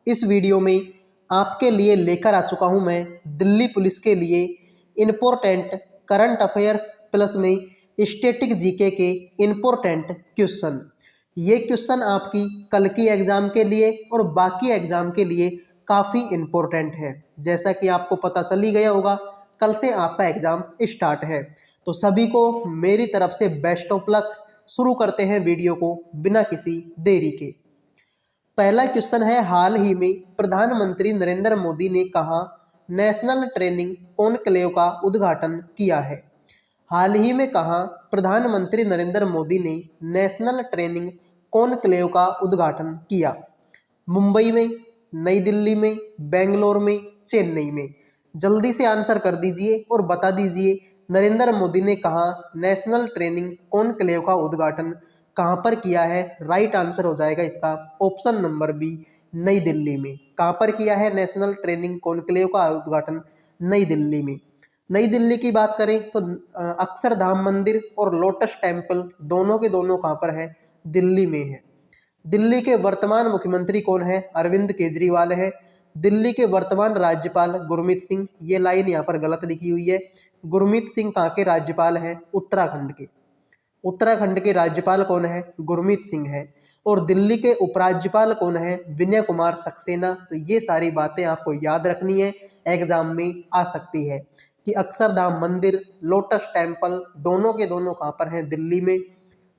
इस वीडियो में आपके लिए लेकर आ चुका हूं मैं दिल्ली पुलिस के लिए इम्पोर्टेंट करंट अफेयर्स प्लस में स्टैटिक जीके के इम्पोर्टेंट क्वेश्चन। ये क्वेश्चन आपकी कल की एग्जाम के लिए और बाकी एग्जाम के लिए काफ़ी इम्पोर्टेंट है। जैसा कि आपको पता चल ही गया होगा, कल से आपका एग्जाम स्टार्ट है, तो सभी को मेरी तरफ से बेस्ट ऑफ लक। शुरू करते हैं वीडियो को बिना किसी देरी के। पहला क्वेश्चन है, हाल ही में प्रधानमंत्री नरेंद्र मोदी ने कहा नेशनल ट्रेनिंग कॉन्क्लेव का उद्घाटन किया है। हाल ही में कहा प्रधानमंत्री नरेंद्र मोदी ने नेशनल ट्रेनिंग कॉन्क्लेव का उद्घाटन किया। मुंबई में, नई दिल्ली में, बेंगलोर में, चेन्नई में। जल्दी से आंसर कर दीजिए और बता दीजिए नरेंद्र मोदी ने कहा नेशनल ट्रेनिंग कॉन्क्लेव का उद्घाटन कहां पर किया है। राइट आंसर हो जाएगा इसका ऑप्शन नंबर बी, नई दिल्ली में। कहां पर किया है नेशनल ट्रेनिंग कॉन्क्लेव का उद्घाटन? नई दिल्ली में। नई दिल्ली की बात करें तो अक्षरधाम मंदिर और लोटस टेम्पल दोनों के दोनों कहां पर है? दिल्ली में है। दिल्ली के वर्तमान मुख्यमंत्री कौन है? अरविंद केजरीवाल है। दिल्ली के वर्तमान राज्यपाल गुरमीत सिंह। ये लाइन यहाँ पर गलत लिखी हुई है। गुरमीत सिंह कहाँ के राज्यपाल हैं? उत्तराखंड के। उत्तराखंड के राज्यपाल कौन है? गुरमीत सिंह है। और दिल्ली के उपराज्यपाल कौन है? विनय कुमार सक्सेना। तो ये सारी बातें आपको याद रखनी है, एग्जाम में आ सकती है कि अक्षरधाम मंदिर, लोटस टेम्पल दोनों के दोनों कहाँ पर हैं? दिल्ली में।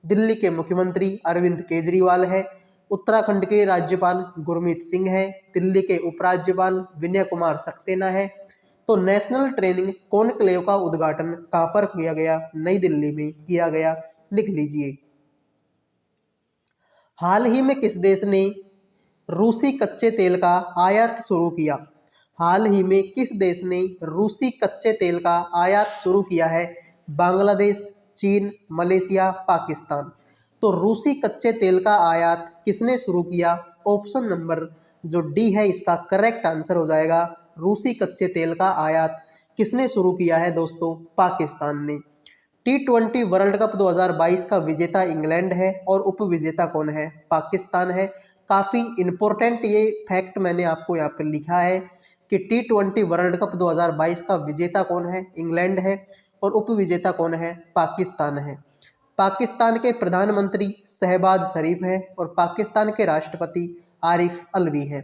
दिल्ली के मुख्यमंत्री अरविंद केजरीवाल है। उत्तराखंड के राज्यपाल गुरमीत सिंह है। दिल्ली के उपराज्यपाल विनय कुमार सक्सेना है। तो नेशनल ट्रेनिंग कॉन्क्लेव का उद्घाटन कहां पर किया गया? नई दिल्ली में किया गया। लिख लीजिए। हाल ही में किस देश ने रूसी कच्चे तेल का आयात शुरू किया? हाल ही में किस देश ने रूसी कच्चे तेल का आयात शुरू किया है? बांग्लादेश, चीन, मलेशिया, पाकिस्तान। तो रूसी कच्चे तेल का आयात किसने शुरू किया? ऑप्शन नंबर जो डी है इसका करेक्ट आंसर हो जाएगा। रूसी कच्चे तेल का आयात किसने शुरू किया है दोस्तों? पाकिस्तान ने। T20 वर्ल्ड कप 2022 का विजेता इंग्लैंड है और उप विजेता कौन है? पाकिस्तान है। काफ़ी इंपॉर्टेंट ये फैक्ट मैंने आपको यहाँ पर लिखा है कि T20 वर्ल्ड कप 2022 का विजेता कौन है? इंग्लैंड है और उप विजेता कौन है? पाकिस्तान है। पाकिस्तान के प्रधानमंत्री शहबाज शरीफ है और पाकिस्तान के राष्ट्रपति आरिफ अलवी है।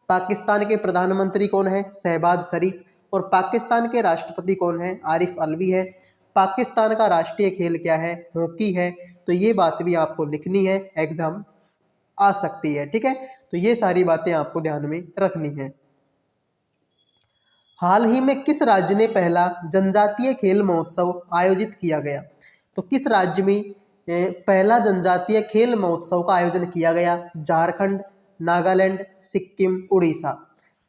पाकिस्तान के प्रधानमंत्री कौन है? शहबाज शरीफ। और पाकिस्तान के राष्ट्रपति कौन है? आरिफ अलवी है। पाकिस्तान का राष्ट्रीय खेल क्या है? हॉकी है। तो ये बात भी आपको लिखनी है, एग्जाम आ सकती है। ठीक है, तो ये सारी बातें आपको ध्यान में रखनी है। हाल ही में किस राज्य ने पहला जनजातीय खेल महोत्सव आयोजित किया गया? तो किस राज्य में पहला जनजातीय खेल महोत्सव का आयोजन किया गया? झारखंड, नागालैंड, सिक्किम, उड़ीसा।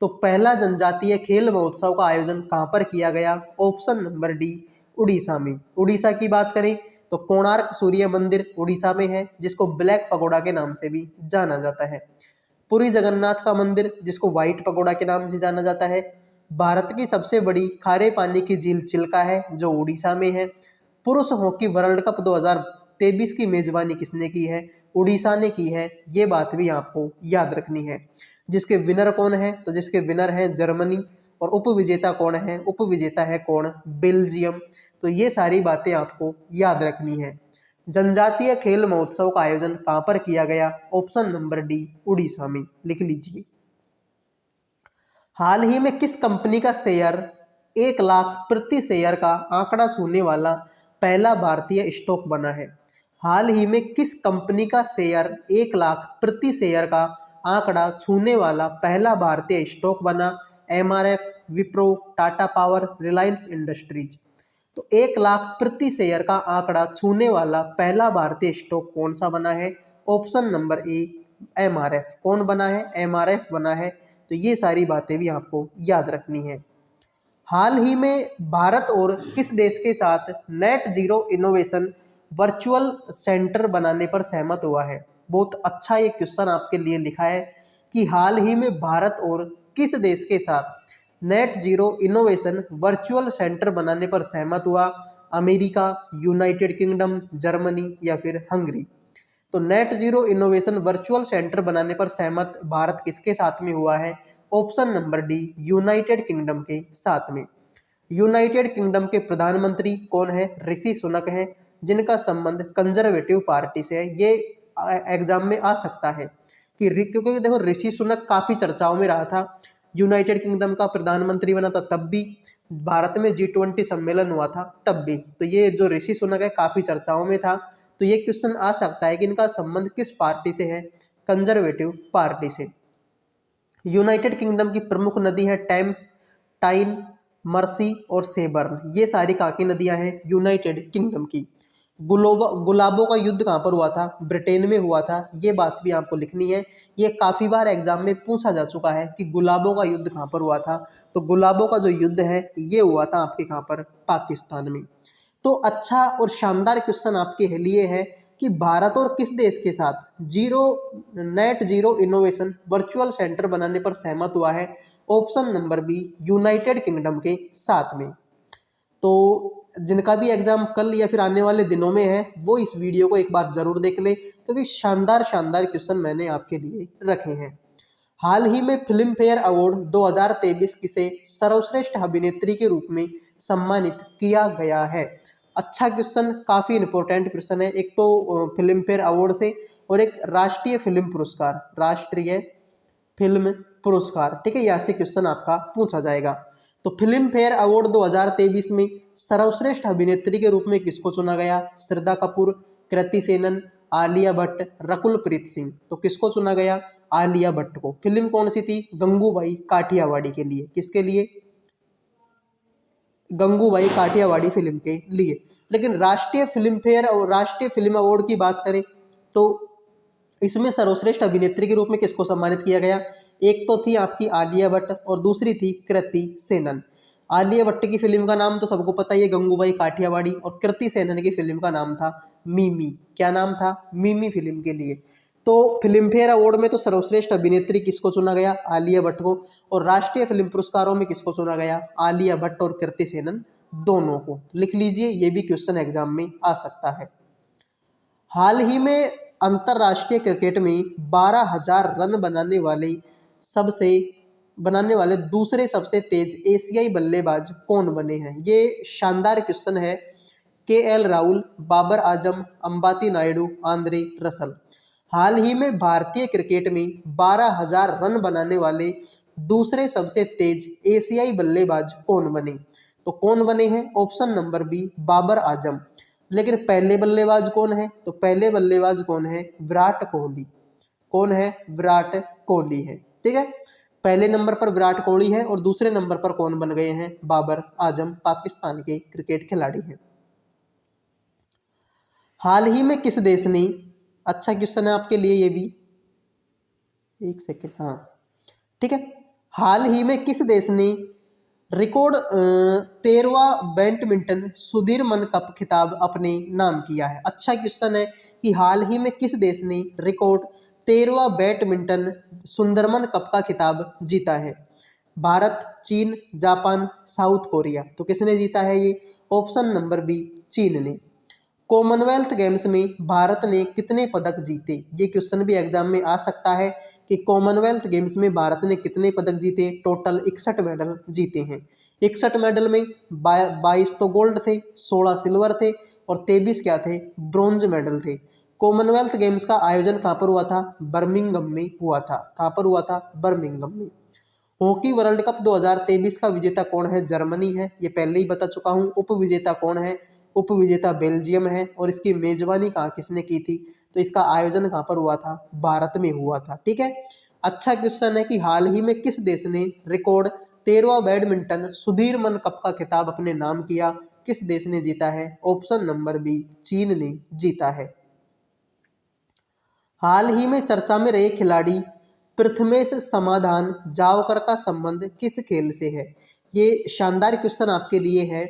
तो पहला जनजातीय खेल महोत्सव का आयोजन कहां पर किया गया? ऑप्शन नंबर डी, उड़ीसा में। उड़ीसा की बात करें तो कोणार्क सूर्य मंदिर उड़ीसा में है, जिसको ब्लैक पगोडा के नाम से भी जाना जाता है। पुरी जगन्नाथ का मंदिर, जिसको व्हाइट पगोडा के नाम से जाना जाता है। भारत की सबसे बड़ी खारे पानी की झील चिल्का है, जो उड़ीसा में है। पुरुष हॉकी वर्ल्ड कप 2023 की मेजबानी किसने की है? उड़ीसा ने की है। ये बात भी आपको याद रखनी है। जिसके विनर कौन है? तो जिसके विनर है जर्मनी। और उप विजेता कौन है? उप विजेता है कौन? बेल्जियम। तो ये सारी बातें आपको याद रखनी है। जनजातीय खेल महोत्सव का आयोजन कहां पर किया गया? ऑप्शन नंबर डी, उड़ीसा में। लिख लीजिए। हाल ही में किस कंपनी का शेयर 1 लाख प्रति शेयर का आंकड़ा छूने वाला पहला भारतीय स्टॉक बना है? हाल ही में किस कंपनी का शेयर 1 लाख प्रति शेयर का आंकड़ा छूने वाला पहला भारतीय स्टॉक बना? MRF, Wipro, Tata power, Reliance industries. तो 1 लाख प्रति शेयर का आंकड़ा छूने वाला पहला भारतीय स्टॉक कौन सा बना है? Option number A, MRF। कौन बना है? MRF बना है। तो ये सारी बातें भी आपको याद रखनी है। हाल ही में भारत और किस देश के साथ net zero innovation virtual centre बनाने पर सहमत हुआ है? बहुत अच्छा ये क्वेश्चन आपके लिए लिखा है कि हाल ही में भारत और किस देश के साथ net zero innovation virtual centre बनाने पर सहमत हुआ? अमेरिका, यूनाइटेड किंगडम, जर्मनी या फिर हंगरी। तो net zero innovation virtual centre बनाने पर सहमत भारत किसके साथ में हुआ है? Option number D, United Kingdom के साथ में। यूनाइटेड किंगडम के प्रधानमंत्री कौन है? ऋषि सुनक है, जिनका संबंध कंजर्वेटिव पार्टी से है। ये एग्जाम में आ सकता है कि क्योंकि देखो ऋषि सुनक काफी चर्चाओं में रहा था, यूनाइटेड किंगडम का प्रधानमंत्री बना था तब भी, भारत में G20 सम्मेलन हुआ था तब भी। तो ये जो ऋषि सुनक है काफी चर्चाओं में था। तो ये क्वेश्चन आ सकता है कि इनका संबंध किस पार्टी से है? कंजर्वेटिव पार्टी से। यूनाइटेड किंगडम की प्रमुख नदी है टेम्स, टाइन, मर्सी और सेबर्न। ये सारी कहाँ की नदियां हैं? यूनाइटेड किंगडम की। गुलाबों का युद्ध कहाँ पर हुआ था? ब्रिटेन में हुआ था। ये बात भी आपको लिखनी है, ये काफी बार एग्जाम में पूछा जा चुका है कि गुलाबों का युद्ध कहाँ पर हुआ था। तो गुलाबों का जो युद्ध है ये हुआ था आपके कहाँ पर? पाकिस्तान में। तो अच्छा और शानदार क्वेश्चन आपके लिए है कि भारत और किस देश के साथ net zero innovation virtual centre बनाने पर सहमत हुआ है? Option number B, United Kingdom के साथ में। तो जिनका भी एग्जाम कल या फिर आने वाले दिनों में है वो इस वीडियो को एक बार जरूर देख ले, क्योंकि शानदार शानदार क्वेश्चन मैंने आपके लिए रखे हैं। हाल ही में फिल्म फेयर अवार्ड 2023 किसे सर्वश्रेष्ठ अभिनेत्री के रूप में सम्मानित किया गया है? अच्छा क्वेश्चन, काफी इंपॉर्टेंट क्वेश्चन है। एक तो फिल्म फेयर अवार्ड से और एक राष्ट्रीय फिल्म पुरस्कार, राष्ट्रीय फिल्म पुरस्कार, ठीक है, यहाँ से क्वेश्चन आपका पूछा जाएगा। तो फिल्म फेयर अवार्ड 2023 में सर्वश्रेष्ठ अभिनेत्री के रूप में किसको चुना गया? श्रद्धा कपूर, कृति सेनन, आलिया भट्ट, रकुल प्रीत सिंह। तो किसको चुना गया? आलिया भट्ट को। फिल्म कौन सी थी? गंगूबाई काठियावाड़ी के लिए। किसके लिए? गंगूबाई काठियावाड़ी फिल्म के लिए। लेकिन राष्ट्रीय फिल्म फेयर और राष्ट्रीय फिल्म अवार्ड की बात करें तो इसमें सर्वश्रेष्ठ अभिनेत्री के रूप में किसको सम्मानित किया गया? एक तो थी आपकी आलिया भट्ट और दूसरी थी कृति सेनन। आलिया भट्ट की फिल्म का नाम तो सबको पता ही है, गंगूबाई काठियावाड़ी, और कृति सेनन की फिल्म का नाम था मिमी। क्या नाम था? मिमी फिल्म के लिए। तो फिल्म फेयर अवार्ड में तो सर्वश्रेष्ठ अभिनेत्री किसको चुना गया? आलिया भट्ट को। और राष्ट्रीय फिल्म पुरस्कारों में किसको चुना गया? आलिया भट्ट और कृति सेनन दोनों को। लिख लीजिए, ये भी क्वेश्चन एग्जाम में आ सकता है। हाल ही में अंतरराष्ट्रीय क्रिकेट में 12,000 रन बनाने वाले दूसरे सबसे तेज एशियाई बल्लेबाज कौन बने हैं? ये शानदार क्वेश्चन है। KL Rahul, Babar Azam, Ambati Naidu, Andre Russell. हाल ही में भारतीय क्रिकेट में 12,000 रन बनाने वाले दूसरे सबसे तेज एशियाई बल्लेबाज कौन बने? तो कौन बने हैं? Option number B, Babar Azam. लेकिन पहले बल्लेबाज कौन है? तो पहले बल्लेबाज कौन है? विराट कोहली। कौन है? विराट कोहली है, ठीक है। पहले नंबर पर विराट कोहली है और दूसरे नंबर पर कौन बन गए हैं? बाबर आजम, पाकिस्तान के क्रिकेट खिलाड़ी हैं। हाल ही में किस देश ने, अच्छा क्वेश्चन है आपके लिए ये भी, एक सेकेंड, हाँ ठीक है। हाल ही में किस देश ने रिकॉर्ड 13वां बैडमिंटन सुधीरमन कप खिताब अपने नाम किया है? अच्छा क्वेश्चन है कि हाल ही में किस देश ने रिकॉर्ड 13वां बैडमिंटन सुंदरमन कप का खिताब जीता है? भारत, चीन, जापान, साउथ कोरिया। तो किसने जीता है ये? ऑप्शन नंबर बी, चीन ने। कॉमनवेल्थ गेम्स में भारत ने कितने पदक जीते? ये क्वेश्चन भी एग्जाम में आ सकता है कि कॉमनवेल्थ गेम्स में भारत ने कितने पदक जीते? टोटल 61 मेडल जीते हैं। 61 मेडल में 22 तो गोल्ड थे, 16 सिल्वर थे और 23 क्या थे? ब्रॉन्ज मेडल थे। कॉमनवेल्थ गेम्स का आयोजन कहाँ पर हुआ था? बर्मिंघम में हुआ था। कहाँ पर हुआ था? बर्मिंघम में। हॉकी वर्ल्ड कप 2023 का विजेता कौन है? जर्मनी है, ये पहले ही बता चुका हूँ। उप विजेता कौन है? उप विजेता बेल्जियम है। और इसकी मेजबानी कहाँ किसने की थी? तो इसका आयोजन कहाँ पर हुआ था? भारत में हुआ था, ठीक है। अच्छा क्वेश्चन है कि हाल ही में किस देश ने रिकॉर्ड 13वां बैडमिंटन सुधीरमन कप का खिताब अपने नाम किया? किस देश ने जीता है? ऑप्शन नंबर बी, चीन ने जीता है। हाल ही में चर्चा में रहे खिलाड़ी प्रथमेश समाधान जावकर का संबंध किस खेल से है? ये शानदार क्वेश्चन आपके लिए है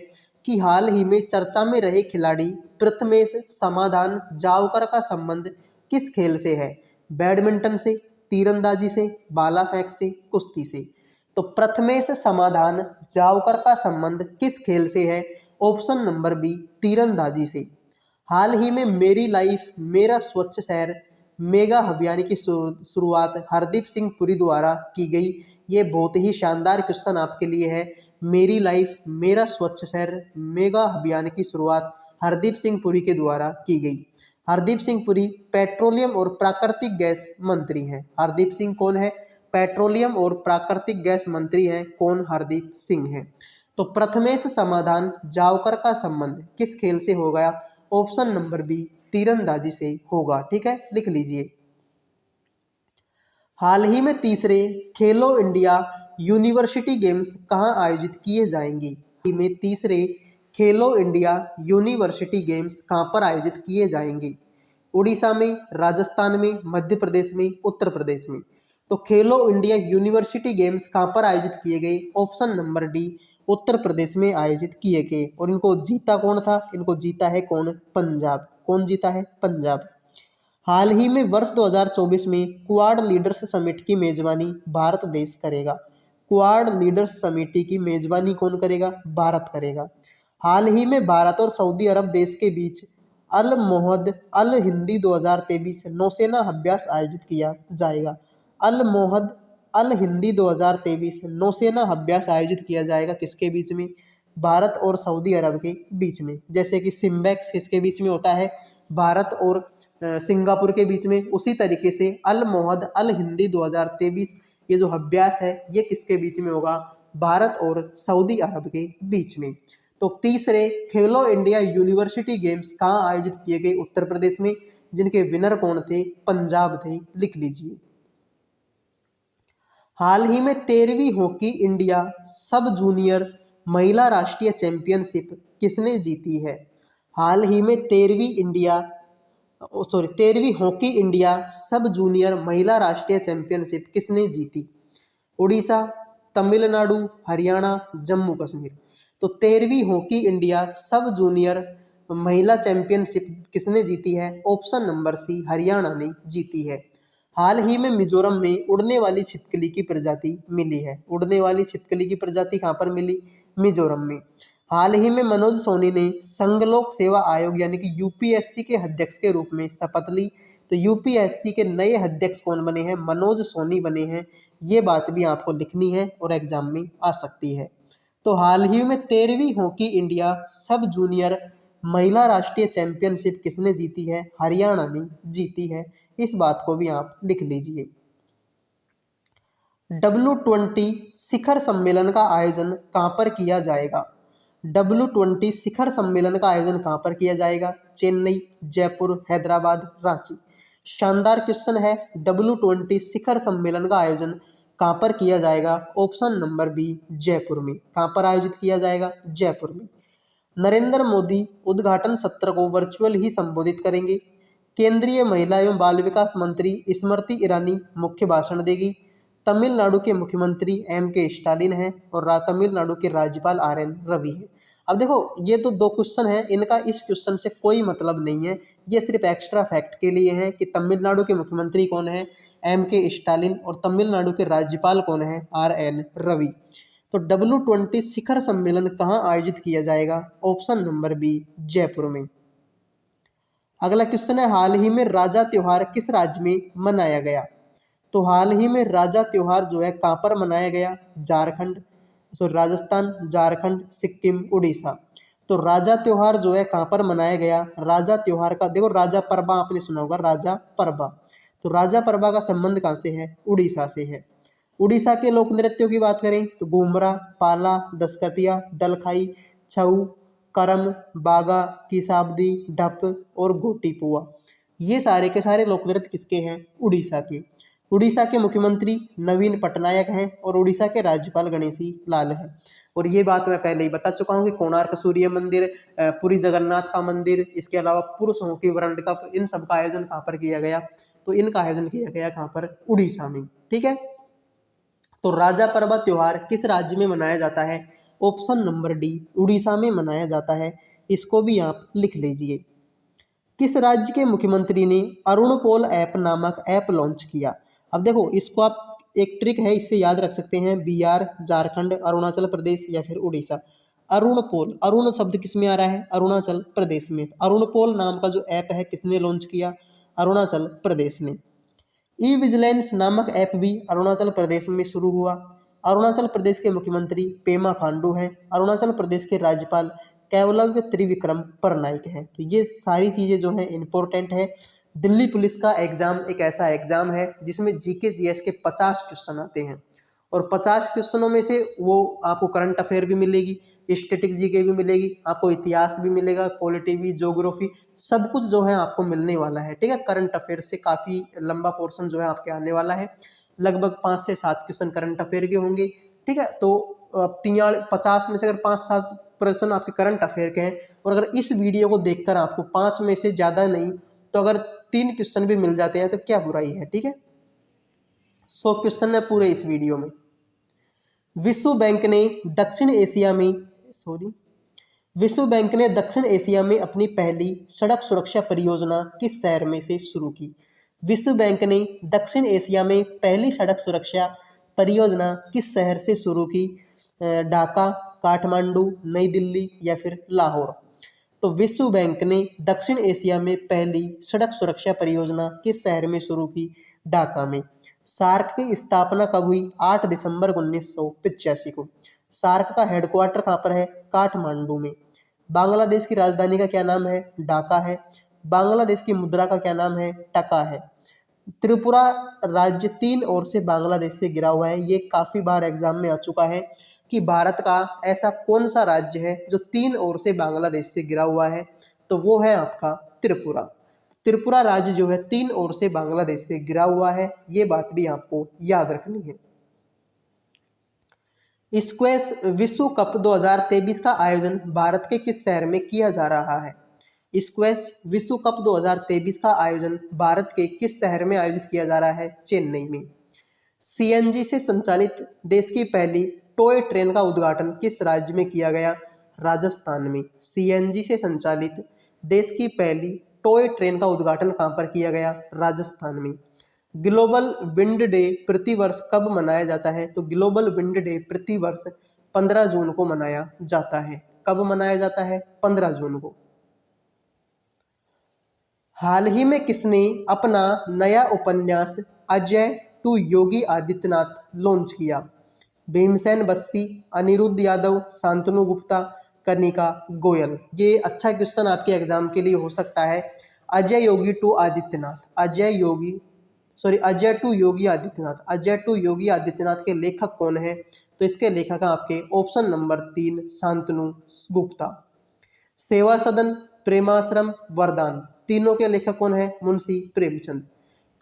कि हाल ही में चर्चा में रहे खिलाड़ी प्रथमेश समाधान जावकर का संबंध किस खेल से है? बैडमिंटन से, तीरंदाजी से, भाला फेंक से, कुश्ती से। तो प्रथमेश समाधान जावकर का संबंध किस खेल से है? ऑप्शन नंबर बी, तीरंदाजी से। हाल ही में मेरी लाइफ मेरा स्वच्छ शहर मेगा अभियान की शुरुआत हरदीप सिंह पुरी द्वारा की गई। ये बहुत ही शानदार क्वेश्चन आपके लिए है। मेरी लाइफ मेरा स्वच्छ शहर मेगा अभियान की शुरुआत हरदीप सिंह पुरी के द्वारा की गई। हरदीप सिंह पुरी पेट्रोलियम और प्राकृतिक गैस मंत्री हैं। हरदीप सिंह कौन है? पेट्रोलियम और प्राकृतिक गैस मंत्री हैं। कौन? हरदीप सिंह हैं। तो प्रथमेश समाधान जावकर का संबंध किस खेल से हो गया? ऑप्शन नंबर बी, तीरंदाजी से होगा। ठीक है, लिख लीजिए। हाल ही में तीसरे खेलो इंडिया यूनिवर्सिटी गेम्स कहाँ आयोजित किए जाएंगे? हाल ही में तीसरे खेलो इंडिया यूनिवर्सिटी गेम्स कहाँ पर आयोजित किए जाएंगे? उड़ीसा में, राजस्थान में, मध्य प्रदेश में, उत्तर प्रदेश में। तो खेलो इंडिया यूनिवर्सिटी गेम्स कहाँ पर आयोजित किए गए? Option number D, Uttar Pradesh में आयोजित किए गए। और इनको जीता कौन था? इनको जीता है कौन? पंजाब। कौन जीता है? पंजाब। हाल ही में वर्ष 2024 में क्वाड लीडर्स समिट की मेजबानी भारत देश करेगा। क्वाड लीडर्स समिति की मेजबानी कौन करेगा? भारत करेगा। हाल ही में भारत और सऊदी अरब देश के बीच अल मोहद अल हिंदी 2023 नौसेना अभ्यास आयोजित किया जाएगा। अल मोहद अल हिंदी 2023 नौसेना अभ्यास आयोजित किया जाएगा किसके बीच में? भारत और सऊदी अरब के बीच में। जैसे कि सिम्बेक्स किसके बीच में होता है? भारत और सिंगापुर के बीच में। उसी तरीके से अल मोहद अल हिंदी 2023 ये जो अभ्यास है ये किसके बीच में होगा? भारत और सऊदी अरब के बीच में। तो तीसरे खेलो इंडिया यूनिवर्सिटी गेम्स कहाँ आयोजित किए गए? उत्तर प्रदेश में। जिनके विनर कौन थे? पंजाब थे। लिख लीजिए। हाल ही में 13वीं हॉकी इंडिया सब जूनियर महिला राष्ट्रीय चैंपियनशिप किसने जीती है? हाल ही में 13वीं हॉकी इंडिया सब जूनियर महिला राष्ट्रीय चैंपियनशिप किसने जीती? उड़ीसा, तमिलनाडु, हरियाणा, जम्मू कश्मीर। तो 13वीं हॉकी इंडिया सब जूनियर महिला चैंपियनशिप किसने जीती है? ऑप्शन नंबर सी, हरियाणा ने जीती है। हाल ही में मिजोरम में उड़ने वाली छिपकली की प्रजाति मिली है। उड़ने वाली छिपकली की प्रजाति कहाँ पर मिली? मिजोरम में। हाल ही में मनोज सोनी ने संघ लोक सेवा आयोग यानी कि यूपीएससी के अध्यक्ष के रूप में शपथ ली। तो यूपीएससी के नए अध्यक्ष कौन बने हैं? मनोज सोनी बने हैं। ये बात भी आपको लिखनी है और एग्जाम में आ सकती है। तो हाल ही में 13वीं हॉकी इंडिया सब जूनियर महिला राष्ट्रीय चैंपियनशिप किसने जीती है? हरियाणा ने जीती है। इस बात को भी आप लिख लीजिए। W20 शिखर सम्मेलन का आयोजन कहाँ पर किया जाएगा? W20 शिखर सम्मेलन का आयोजन कहाँ पर किया जाएगा? चेन्नई, जयपुर, हैदराबाद, रांची। शानदार क्वेश्चन है। W20 शिखर सम्मेलन का आयोजन कहाँ पर किया जाएगा? ऑप्शन नंबर बी, जयपुर में। कहाँ पर आयोजित किया जाएगा? जयपुर में। नरेंद्र मोदी उद्घाटन सत्र को वर्चुअल ही संबोधित करेंगे। केंद्रीय महिला एवं बाल विकास मंत्री स्मृति ईरानी मुख्य भाषण देगी। तमिलनाडु के मुख्यमंत्री M.K. स्टालिन हैं और तमिलनाडु के राज्यपाल R.N. रवि हैं। अब देखो ये तो दो क्वेश्चन हैं, इनका इस क्वेश्चन से कोई मतलब नहीं है। ये सिर्फ एक्स्ट्रा फैक्ट के लिए है कि तमिलनाडु के मुख्यमंत्री कौन है? M.K. स्टालिन। और तमिलनाडु के राज्यपाल कौन है? R.N. रवि। तो W20 शिखर सम्मेलन कहाँ आयोजित किया जाएगा? ऑप्शन नंबर बी, जयपुर में। अगला क्वेश्चन है, हाल ही में राजा त्योहार किस राज्य में मनाया गया? तो हाल ही में राजा त्योहार जो है कहाँ पर मनाया गया? झारखंड, राजस्थान, झारखंड, सिक्किम, उड़ीसा। तो राजा त्योहार जो है कहाँ पर मनाया गया? राजा त्योहार का देखो, राजा परबा आपने सुना होगा, राजा परबा। तो राजा परबा का संबंध कहाँ से है? उड़ीसा से है। उड़ीसा के लोक नृत्यों की बात करें तो घूमरा, पाला, दशकतिया, दलखाई, छऊ, करम, बागा, किसाबदी, ढप और गोटीपुआ। ये सारे के सारे लोक नृत्य किसके हैं? उड़ीसा के। उड़ीसा के मुख्यमंत्री नवीन पटनायक हैं और उड़ीसा के राज्यपाल गणेशी लाल हैं। और ये बात मैं पहले ही बता चुका हूँ कि कोणार्क सूर्य मंदिर, पुरी जगन्नाथ का मंदिर, इसके अलावा पुरुष हॉकी वर्ल्ड कप, इन सब का आयोजन कहाँ पर किया गया? तो इनका आयोजन किया गया कहाँ पर? उड़ीसा में। ठीक है। तो राजा परबा त्योहार किस राज्य में मनाया जाता है? ऑप्शन नंबर डी, उड़ीसा में मनाया जाता है। इसको भी आप लिख लीजिए। किस राज्य के मुख्यमंत्री ने अरुणपोल ऐप नामक ऐप लॉन्च किया? अब देखो इसको आप, एक ट्रिक है इससे याद रख सकते हैं, बिहार, झारखंड, अरुणाचल प्रदेश या फिर उड़ीसा। अरुणपोल, अरुण शब्द किस में आ रहा है? अरुणाचल प्रदेश में। तो अरुणपोल नाम का जो ऐप है किसने लॉन्च किया? अरुणाचल प्रदेश ने। ई विजिलेंस नामक ऐप भी अरुणाचल प्रदेश में शुरू हुआ। अरुणाचल प्रदेश के मुख्यमंत्री पेमा खांडू हैं। अरुणाचल प्रदेश के राज्यपाल केवलव्य त्रिविक्रम परनाइक हैं। तो ये सारी चीज़ें जो हैं इम्पोर्टेंट है। दिल्ली पुलिस का एग्जाम एक ऐसा एग्जाम है जिसमें जीके जीएस के 50 क्वेश्चन आते हैं और 50 क्वेश्चनों में से वो आपको करंट अफेयर भी मिलेगी, स्टैटिक जीके भी मिलेगी, आपको इतिहास भी मिलेगा, पॉलिटी भी, ज्योग्राफी, सब कुछ जो है आपको मिलने वाला है। ठीक है, करंट अफेयर से काफ़ी लंबा पोर्शन जो है आपके आने वाला है। लगभग 5 से 7 क्वेश्चन करंट अफेयर के होंगे। ठीक है, तो 50 में से अगर 5-7 प्रश्न आपके करंट अफेयर के हैं और अगर इस वीडियो को देखकर आपको 5 में से ज़्यादा नहीं तो अगर 3 क्वेश्चन भी मिल जाते हैं तो क्या बुराई है। ठीक है, 100 क्वेश्चन है पूरे इस वीडियो में। विश्व बैंक ने दक्षिण एशिया में विश्व बैंक ने दक्षिण एशिया में अपनी पहली सड़क सुरक्षा परियोजना किस शहर में से शुरू की? विश्व बैंक ने दक्षिण एशिया में पहली सड़क सुरक्षा परियोजना किस शहर से शुरू की? ढाका, काठमांडू, नई दिल्ली या फिर लाहौर? तो विश्व बैंक ने दक्षिण एशिया में पहली सड़क सुरक्षा परियोजना किस शहर में शुरू की? ढाका में। सार्क की स्थापना कब हुई? 8 दिसंबर 1985 को। सार्क का हेडक्वार्टर कहाँ पर है? काठमांडू में। बांग्लादेश की राजधानी का क्या नाम है? ढाका है। बांग्लादेश की मुद्रा का क्या नाम है? टका है। त्रिपुरा राज्य 3 ओर से बांग्लादेश से घिरा हुआ है। ये काफ़ी बार एग्जाम में आ चुका है कि भारत का ऐसा कौन सा राज्य है जो 3 ओर से बांग्लादेश से घिरा हुआ है? तो वो है आपका त्रिपुरा। त्रिपुरा राज्य जो है 3 ओर से बांग्लादेश से घिरा हुआ है। ये बात भी आपको याद रखनी है। स्क्वैश विश्व कप 2023 का आयोजन भारत के किस शहर में किया जा रहा है? स्क्वैश विश्व कप 2023 का आयोजन भारत के किस शहर में आयोजित किया जा रहा है? चेन्नई में। सीएनजी से संचालित देश की पहली टॉय ट्रेन का उद्घाटन किस राज्य में किया गया? राजस्थान में। सीएनजी से संचालित देश की पहली टॉय ट्रेन का उद्घाटन कहाँ पर किया गया? राजस्थान में। ग्लोबल विंड डे प्रतिवर्ष कब मनाया जाता है? तो ग्लोबल विंड डे प्रतिवर्ष 15 जून को मनाया जाता है। कब मनाया जाता है? 15 जून को। हाल ही में किसने अपना नया उपन्यास अजय टू योगी आदित्यनाथ लॉन्च किया? भीमसेन बस्सी, अनिरुद्ध यादव, शांतनु गुप्ता, कनिका गोयल। ये अच्छा क्वेश्चन आपके एग्जाम के लिए हो सकता है। अजय टू योगी आदित्यनाथ। अजय टू योगी आदित्यनाथ के लेखक कौन है? तो इसके लेखक आपके ऑप्शन नंबर 3 शांतनु गुप्ता। सेवा सदन, प्रेमाश्रम, वरदान, तीनों के लेखक कौन है? मुंशी प्रेमचंद।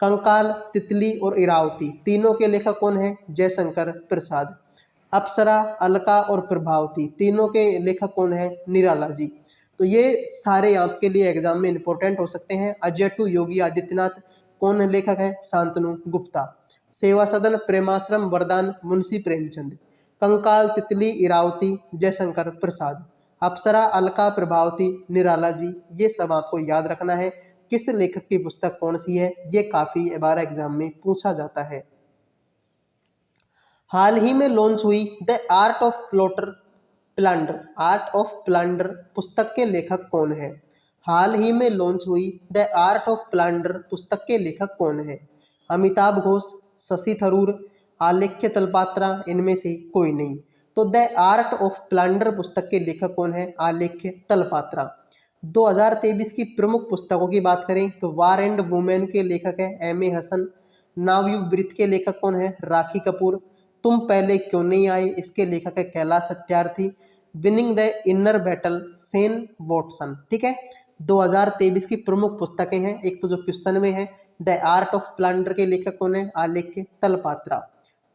कंकाल, तितली और इरावती, तीनों के लेखक कौन है? जयशंकर प्रसाद। अप्सरा, अलका और प्रभावती, तीनों के लेखक कौन है? निराला जी। तो ये सारे आपके लिए एग्जाम में इंपॉर्टेंट हो सकते हैं। अजय टू योगी आदित्यनाथ कौन लेखक है? शांतनु गुप्ता। सेवा सदन, प्रेमाश्रम, वरदान, मुंशी प्रेमचंद। कंकाल, तितली, इरावती, जयशंकर प्रसाद। अप्सरा, अलका, प्रभावती, निराला जी। ये सब आपको याद रखना है। किस लेखक की पुस्तक कौन सी है? ये काफी बार एग्जाम में पूछा जाता है। हाल ही में लॉन्च हुई द आर्ट ऑफ प्लंडर पुस्तक के लेखक कौन है? हाल ही में लॉन्च हुई द आर्ट ऑफ प्लंडर पुस्तक के लेखक कौन है? अमिताभ घोष, शशि थरूर, आलेख्य तलपात्रा, इनमें से कोई नहीं। तो द आर्ट ऑफ प्लंडर पुस्तक के लेखक कौन है? आलेख्य तलपात्रा। 2023 की प्रमुख पुस्तकों की बात करें तो वार एंड वुमेन के लेखक है M A. Hasan. Now you breathe के लेखक कौन है? राखी कपूर। तुम पहले क्यों नहीं आए, इसके लेखक है Kailash Satyarthi. Winning the inner battle, Shane Watson. ठीक है, 2023 की प्रमुख पुस्तकें हैं। एक तो जो क्वेश्चन में है, द आर्ट ऑफ प्लंडर के लेखक कौन है? आलेख्य तलपात्रा।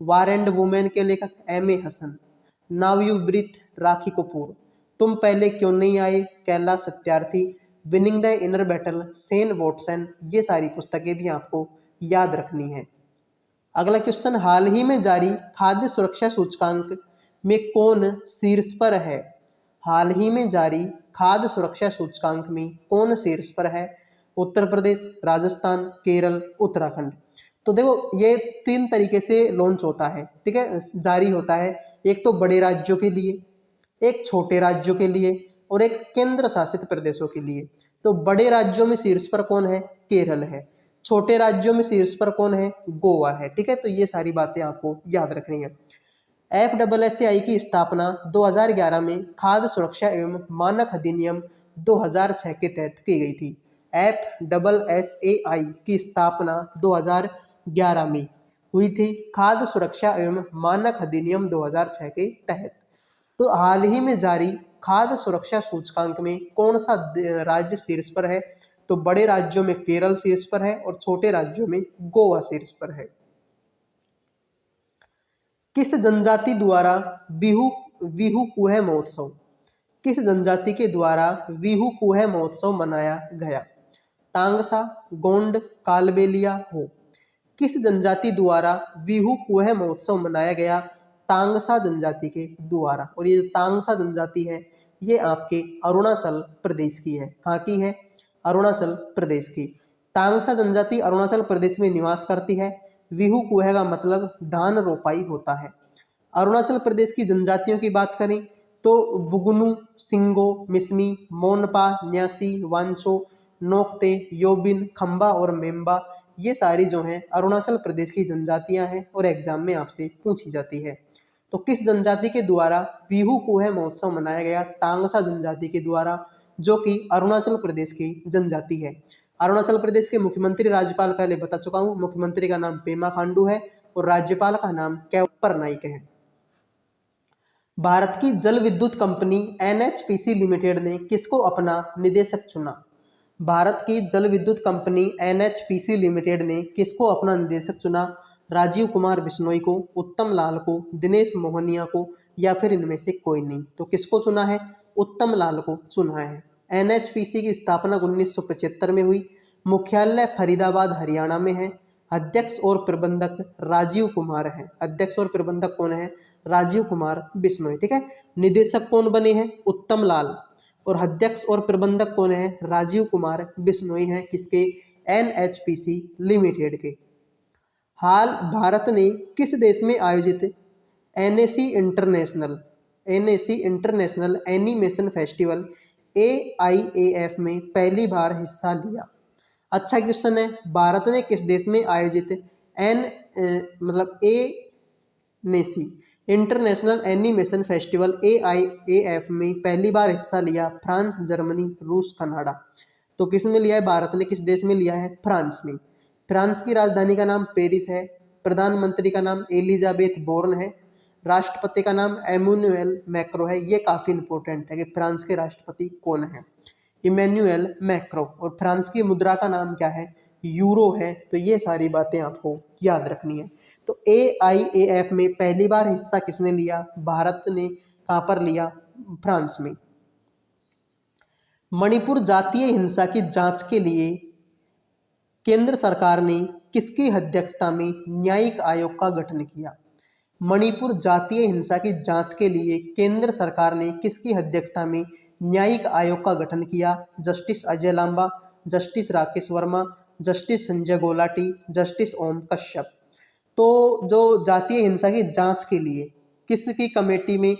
वार एंड वुमेन के लेखक M A. Hasan. Now you breathe, Rakhi Kapoor. तुम पहले क्यों नहीं आए, Kailash Satyarthi. Winning the inner battle, Shane Watson. ये सारी पुस्तकें भी आपको याद रखनी है। अगला क्वेश्चन, हाल ही में जारी खाद्य सुरक्षा सूचकांक में कौन शीर्ष पर है? हाल ही में जारी खाद्य सुरक्षा सूचकांक में कौन शीर्ष पर है? उत्तर प्रदेश, राजस्थान, केरल, उत्तराखंड। तो देखो ये 3 तरीके से लॉन्च होता है। ठीक है, जारी होता है। एक तो बड़े राज्यों के लिए, एक छोटे राज्यों के लिए और एक केंद्र शासित प्रदेशों के लिए। तो बड़े राज्यों में शीर्ष पर कौन है? केरल है। छोटे राज्यों में शीर्ष पर कौन है? गोवा है। ठीक है, तो ये सारी बातें आपको याद रखनी है। FSSAI की स्थापना 2011 में खाद्य सुरक्षा एवं मानक अधिनियम 2006 के तहत की गई थी। FSSAI की स्थापना 2011 में हुई थी खाद्य सुरक्षा एवं मानक अधिनियम 2006 के तहत। तो हाल ही में जारी खाद्य सुरक्षा सूचकांक में कौन सा राज्य शीर्ष पर है? तो बड़े राज्यों में केरल शीर्ष पर है और छोटे राज्यों में गोवा शीर्ष पर है। किस जनजाति द्वारा बिहू विहू कुह महोत्सव, किस जनजाति के द्वारा विहू कुह महोत्सव मनाया गया? तांगसा, गोंड, कालबेलिया, हो। किस जनजाति द्वारा विहू कुह महोत्सव मनाया गया? तांगसा जनजाति के द्वारा। और ये जो तांगसा जनजाति है ये आपके अरुणाचल प्रदेश की है। कहाँ की है? अरुणाचल प्रदेश की। तांगसा जनजाति अरुणाचल प्रदेश में निवास करती है। विहू कुह का मतलब धान रोपाई होता है। अरुणाचल प्रदेश की जनजातियों की बात करें तो बुगनू, सिंगो, मिसमी, मोनपा, न्यासी, वांचो, नोक्ते, योबिन, खंबा और मेम्बा, ये सारी जो हैं अरुणाचल प्रदेश की जनजातियां हैं और एग्जाम में आपसे पूछी जाती है। तो किस जनजाति के द्वारा विहू कुह महोत्सव मनाया गया? तांगसा जनजाति के द्वारा, जो कि अरुणाचल प्रदेश की जनजाति है। अरुणाचल प्रदेश के मुख्यमंत्री राज्यपाल पहले बता चुका हूँ, मुख्यमंत्री का नाम पेमा खांडू है और राज्यपाल का नाम कैपर नाइक है। भारत की जल विद्युत कंपनी NHPC लिमिटेड ने किसको अपना निदेशक चुना? भारत की जल विद्युत कंपनी NHPC लिमिटेड ने किसको अपना निदेशक चुना? राजीव कुमार बिश्नोई को, उत्तम लाल को, दिनेश मोहनिया को, या फिर इनमें से कोई नहीं। तो किसको चुना है? उत्तम लाल को चुना है। NHPC की स्थापना 1975 में हुई। मुख्यालय फरीदाबाद हरियाणा में है। अध्यक्ष और प्रबंधक राजीव कुमार हैं। अध्यक्ष और प्रबंधक कौन है? राजीव कुमार बिश्नोई। ठीक है, निदेशक कौन बने हैं? उत्तम लाल। और अध्यक्ष और प्रबंधक कौन है? राजीव कुमार बिश्नोई हैं। किसके? NHPC लिमिटेड के। हाल भारत ने किस देश में आयोजित NAC international animation festival AIAF में पहली बार हिस्सा लिया? अच्छा क्वेश्चन है। भारत ने किस देश में आयोजित NAC international animation festival AIAF में पहली बार हिस्सा लिया? फ्रांस, जर्मनी, रूस, कनाडा। तो किस में लिया है? भारत ने किस देश में लिया है? फ्रांस में। फ्रांस की राजधानी का नाम पेरिस है। प्रधानमंत्री का नाम एलिजाबेथ बोर्न है। राष्ट्रपति का नाम एमैनुएल मैक्रो है। ये काफ़ी इंपॉर्टेंट है कि फ्रांस के राष्ट्रपति कौन है? Emmanuel macro. और फ्रांस की मुद्रा का नाम क्या है? यूरो है। तो ये सारी बातें आपको याद रखनी है। तो AIAF में पहली बार हिस्सा किसने लिया? भारत ने। कहाँ पर लिया? फ्रांस में। मणिपुर जातीय हिंसा की जांच के लिए केंद्र सरकार ने किसकी अध्यक्षता में न्यायिक आयोग का गठन किया? मणिपुर जातीय हिंसा की जांच के लिए केंद्र सरकार ने किसकी अध्यक्षता में न्यायिक आयोग का गठन किया? Justice Ajay Lamba, justice Rakesh Verma, justice Sanjay Golati, justice Om Kashyap. तो जो जातीय हिंसा की जांच के लिए किसकी कमेटी में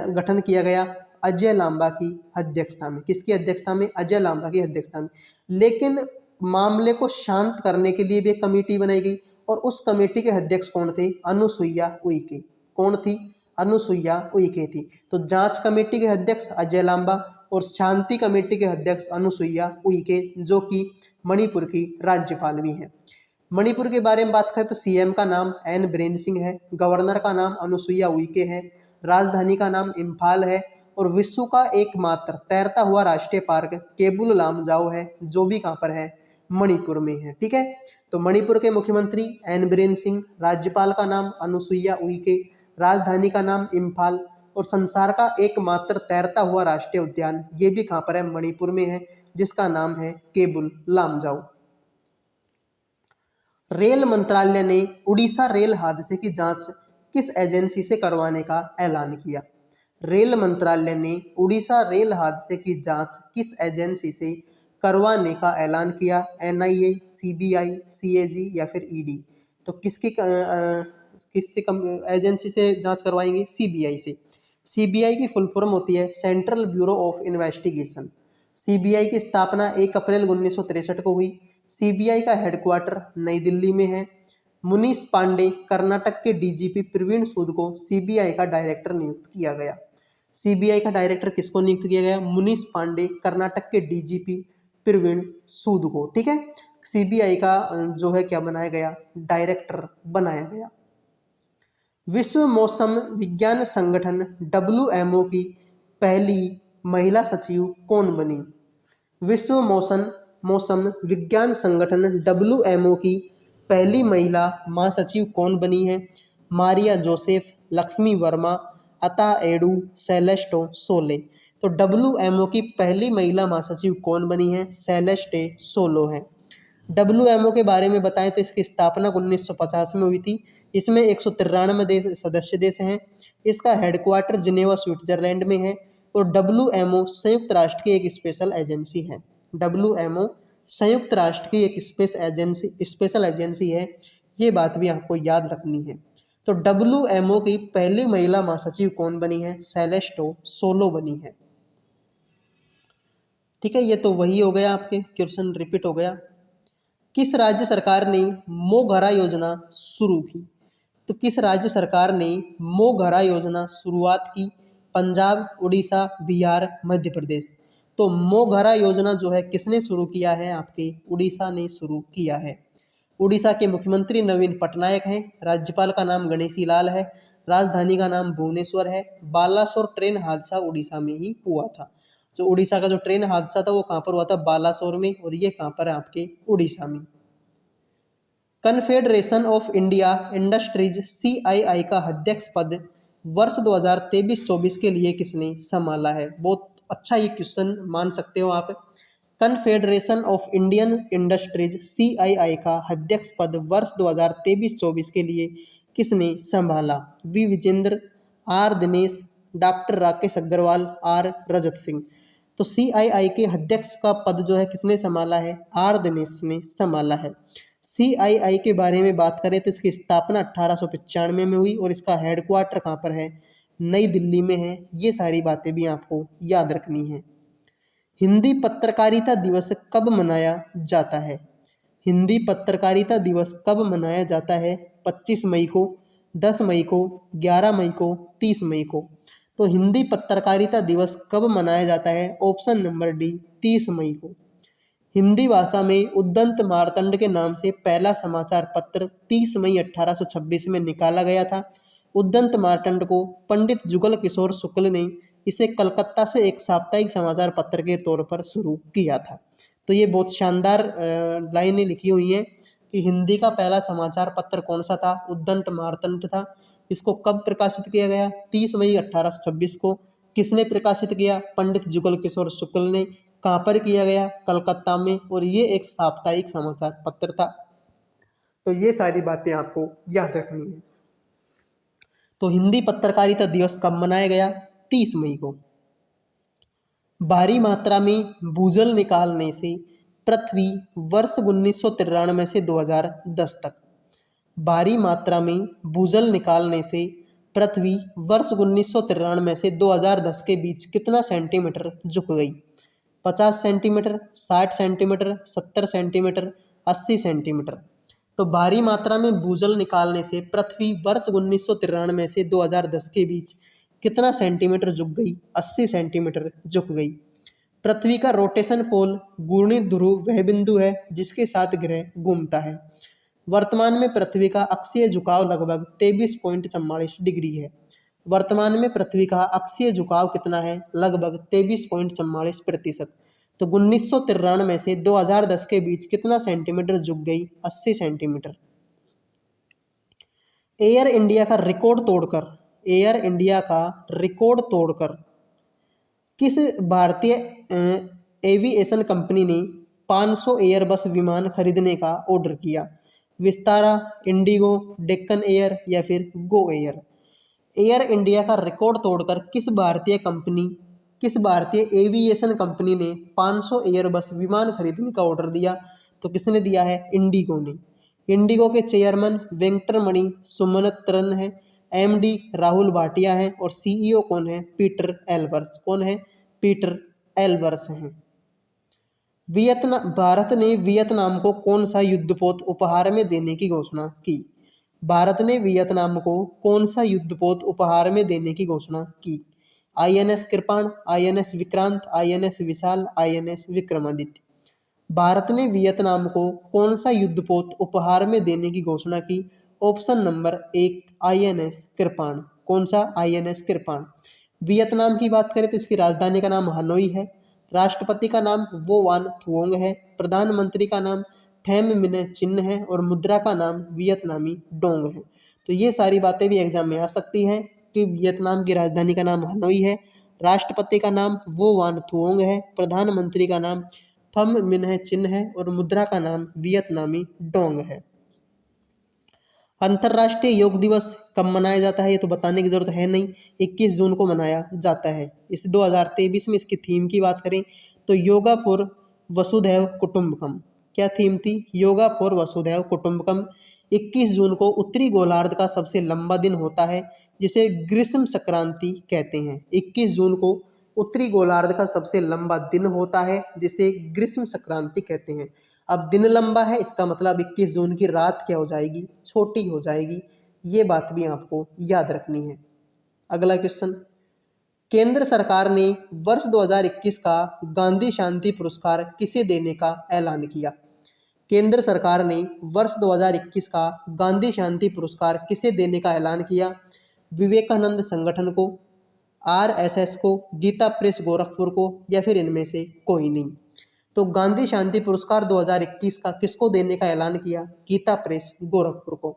गठन किया गया? अजय लांबा की अध्यक्षता में। किसकी अध्यक्षता में? अजय लांबा की अध्यक्षता में। लेकिन मामले को शांत करने के लिए भी एक कमेटी बनाई गई और उस कमेटी के अध्यक्ष कौन थे? अनुसुईया उइके। कौन थी? अनुसुईया उइके थी। तो जांच कमेटी के अध्यक्ष अजय लांबा और शांति कमेटी के अध्यक्ष अनुसुईया उइके, जो कि मणिपुर की राज्यपाल भी हैं। मणिपुर के बारे में बात करें तो CM का नाम N बीरेन सिंह है, गवर्नर का नाम अनुसुईया उइके है, राजधानी का नाम इम्फाल है और विश्व का एकमात्र तैरता हुआ राष्ट्रीय पार्क केबुल लामजाओ है, जो भी कहाँ पर है? मणिपुर में है। ठीक है, तो मणिपुर के मुख्यमंत्री N बीरेन सिंह, राज्यपाल का नाम अनुसुईया उइके, राजधानी का नाम इम्फाल और संसार का एकमात्र तैरता हुआ राष्ट्रीय उद्यान, ये भी कहाँ पर है? मणिपुर में है, जिसका नाम है केबुल लामजाओ। रेल मंत्रालय ने उड़ीसा रेल हादसे की जांच किस एजेंसी से करवाने का ऐलान किया? रेल मंत्रालय ने उड़ीसा रेल हादसे की जांच किस एजेंसी से करवाने का ऐलान किया? NIA, CBI, CAG या फिर ED। तो किससे एजेंसी से जांच करवाएंगे? CBI से। सीबीआई की फुल फॉर्म होती है central bureau of investigation. CBI की स्थापना 1 अप्रैल 1963 को हुई। सीबीआई का हेडक्वार्टर नई दिल्ली में है। मुनीष पांडे कर्नाटक के डीजीपी प्रवीण सूद को सीबीआई का डायरेक्टर नियुक्त किया गया। सीबीआई का डायरेक्टर किसको नियुक्त किया गया? मुनीष पांडे कर्नाटक के डीजीपी प्रवीण सूद को। ठीक है, सीबीआई का जो है क्या बनाया गया? डायरेक्टर बनाया गया। विश्व मौसम विज्ञान संगठन WMO की पहली महिला सचिव कौन बनी? विश्व मौसम विज्ञान संगठन WMO की पहली महिला महासचिव कौन बनी है? मारिया जोसेफ, लक्ष्मी वर्मा, अता एडू, सेलेस्टो सोले। तो WMO की पहली महिला महासचिव कौन बनी है? सेलेस्टे सोलो है। WMO के बारे में बताएं तो इसकी स्थापना 1950 में हुई थी। इसमें 193 देश सदस्य देश हैं। इसका हेडक्वार्टर जिनेवा स्विट्जरलैंड में है। और WMO संयुक्त राष्ट्र की एक स्पेशल एजेंसी है। WMO संयुक्त राष्ट्र की एक स्पेशल एजेंसी है। ये बात भी आपको याद रखनी है। तो WMO की पहली महिला महासचिव कौन बनी है? सेलेस्टो सोलो बनी है। ठीक है, ये तो वही हो गया, आपके क्वेश्चन रिपीट हो गया। किस राज्य सरकार ने मोघरा योजना शुरू की? तो किस राज्य सरकार ने मोघरा योजना शुरुआत की? पंजाब, उड़ीसा, बिहार, मध्य प्रदेश। तो मोघरा योजना जो है किसने शुरू किया है? आपके उड़ीसा ने शुरू किया है। उड़ीसा के मुख्यमंत्री नवीन पटनायक हैं। राज्यपाल का नाम गणेशी लाल है। राजधानी का नाम भुवनेश्वर है। बालासोर ट्रेन हादसा उड़ीसा में ही हुआ था। जो उड़ीसा का जो ट्रेन हादसा था वो कहाँ पर हुआ था? बालासोर में। और ये कहाँ पर है? आपके उड़ीसा में। Confederation of India industries CII का अध्यक्ष पद वर्ष 2023-24 के लिए किसने संभाला है? बहुत अच्छा ये क्वेश्चन मान सकते हो आप। Confederation of Indian industries CII का अध्यक्ष पद वर्ष 2023-24 के लिए किसने संभाला? V Vijendra, R Dinesh, doctor Rakesh Agarwal, R Rajat Singh. तो CII के अध्यक्ष का पद जो है किसने संभाला है? R दिनेश ने संभाला है। CII के बारे में बात करें तो इसकी स्थापना 1895 में हुई और इसका हेडक्वार्टर कहाँ पर है? नई दिल्ली में है। ये सारी बातें भी आपको याद रखनी है। हिंदी पत्रकारिता दिवस कब मनाया जाता है? हिंदी पत्रकारिता दिवस कब मनाया जाता है? 25 मई को, 10 मई को, 11 मई को, 30 मई को। तो हिंदी पत्रकारिता दिवस कब मनाया जाता है? ऑप्शन नंबर डी, 30 मई को। हिंदी भाषा में उद्दंत मार्तंड के नाम से पहला समाचार पत्र 30 मई 1826 में निकाला गया था। उद्दंत मार्तंड को पंडित जुगल किशोर शुक्ल ने इसे कलकत्ता से एक साप्ताहिक समाचार पत्र के तौर पर शुरू किया था। तो ये बहुत शानदार लाइनें लिखी हुई हैं कि हिंदी का पहला समाचार पत्र कौन सा था? उद्दंत मार्तंड था। इसको कब प्रकाशित किया गया? 30 मई 1826 को। किसने प्रकाशित किया? पंडित जुगल किशोर शुक्ल ने। कहाँ पर किया गया? कलकत्ता में। और ये एक साप्ताहिक समाचार पत्र था। तो ये सारी बातें आपको याद रखनी है। तो हिंदी पत्रकारिता दिवस कब मनाया गया? 30 मई को। भारी मात्रा में भूजल निकालने से पृथ्वी वर्ष 1993 से 2010 तक। भारी मात्रा में भूजल निकालने से पृथ्वी वर्ष 1993 से 2010 के बीच कितना सेंटीमीटर झुक गई? 50 सेंटीमीटर, 60 सेंटीमीटर, 70 सेंटीमीटर, 80 सेंटीमीटर। तो भारी मात्रा में भूजल निकालने से पृथ्वी वर्ष 1993 से 2010 के बीच कितना सेंटीमीटर झुक गई? 80 सेंटीमीटर झुक गई। पृथ्वी का रोटेशन पोल घूर्णी ध्रुव वह बिंदु है जिसके साथ ग्रह घूमता है। वर्तमान में पृथ्वी का अक्षीय झुकाव लगभग 23.44 डिग्री है। वर्तमान में पृथ्वी का अक्षीय झुकाव कितना है? लगभग 23.44%। तो 1993 से 2010 के बीच कितना सेंटीमीटर झुक गई? 80 सेंटीमीटर। एयर इंडिया का रिकॉर्ड तोड़कर किस भारतीय एविएशन कंपनी ने 500 एयरबस विमान खरीदने का ऑर्डर किया? विस्तारा, इंडिगो, डेक्कन एयर या फिर गो एयर। एयर इंडिया का रिकॉर्ड तोड़कर किस भारतीय एविएशन कंपनी ने 500 एयरबस विमान खरीदने का ऑर्डर दिया? तो किसने दिया है? इंडिगो ने। इंडिगो के चेयरमैन वेंकटरमणि सुमनत्रन है। एमडी राहुल भाटिया हैं और सीईओ कौन है? Peter Elbers. कौन है? पीटर एल्बर्स हैं। भारत ने वियतनाम को कौन सा युद्धपोत उपहार में देने की घोषणा की? भारत ने वियतनाम को कौन सा युद्धपोत उपहार में देने की घोषणा की? आईएनएस कृपाण, आईएनएस विक्रांत, आईएनएस विशाल, आईएनएस विक्रमादित्य। भारत ने वियतनाम को कौन सा युद्धपोत उपहार में देने की घोषणा की? ऑप्शन नंबर 1 आईएनएस कृपाण। कौन सा? आईएनएस कृपाण। वियतनाम की बात करें तो इसकी राजधानी का नाम हनोई है, राष्ट्रपति का नाम वो वान थुओंग है, प्रधानमंत्री का नाम फेम मिन चिन है और मुद्रा का नाम वियतनामी डोंग है। तो ये सारी बातें भी एग्जाम में आ सकती हैं कि वियतनाम की राजधानी का नाम हनोई है, राष्ट्रपति का नाम वो वान थुओंग है, प्रधानमंत्री का नाम फम मिन चिन है और मुद्रा का नाम वियतनामी डोंग है। अंतर्राष्ट्रीय योग दिवस कब मनाया जाता है ये तो बताने की जरूरत है नहीं, 21 जून को मनाया जाता है। इस 2023 में इसकी थीम की बात करें तो योगा फॉर वसुधैव कुटुंबकम। क्या थीम थी? योगा फॉर वसुधैव कुटुंबकम। 21 जून को उत्तरी गोलार्ध का सबसे लंबा दिन होता है जिसे ग्रीष्म संक्रांति कहते हैं। 21 जून को उत्तरी गोलार्ध का सबसे लंबा दिन होता है जिसे ग्रीष्म संक्रांति कहते हैं। अब दिन लंबा है इसका मतलब 21 जून की रात क्या हो जाएगी? छोटी हो जाएगी। ये बात भी आपको याद रखनी है। अगला क्वेश्चन, केंद्र सरकार ने वर्ष 2021 का गांधी शांति पुरस्कार किसे देने का ऐलान किया? केंद्र सरकार ने वर्ष 2021 का गांधी शांति पुरस्कार किसे देने का ऐलान किया? विवेकानंद संगठन को, आरएसएस को, गीता प्रेस गोरखपुर को या फिर इनमें से कोई नहीं। तो गांधी शांति पुरस्कार 2021 का किसको देने का ऐलान किया? गीता प्रेस गोरखपुर को।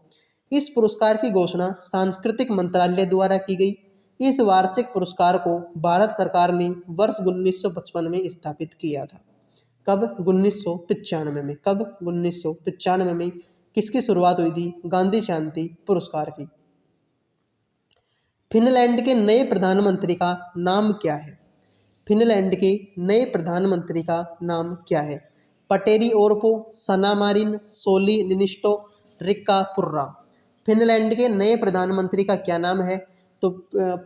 इस पुरस्कार की घोषणा सांस्कृतिक मंत्रालय द्वारा की गई। इस वार्षिक पुरस्कार को भारत सरकार ने वर्ष 1955 में स्थापित किया था। कब? 1995 में। कब? 1995 में किसकी शुरुआत हुई थी? गांधी शांति पुरस्कार की। फिनलैंड के नए प्रधानमंत्री का नाम क्या है? फिनलैंड के नए प्रधानमंत्री का नाम क्या है? पटेरी ओर्पो, सना मारिन, सोली निनिस्टो, रिक्का पुर्रा। फिनलैंड के नए प्रधानमंत्री का क्या नाम है? तो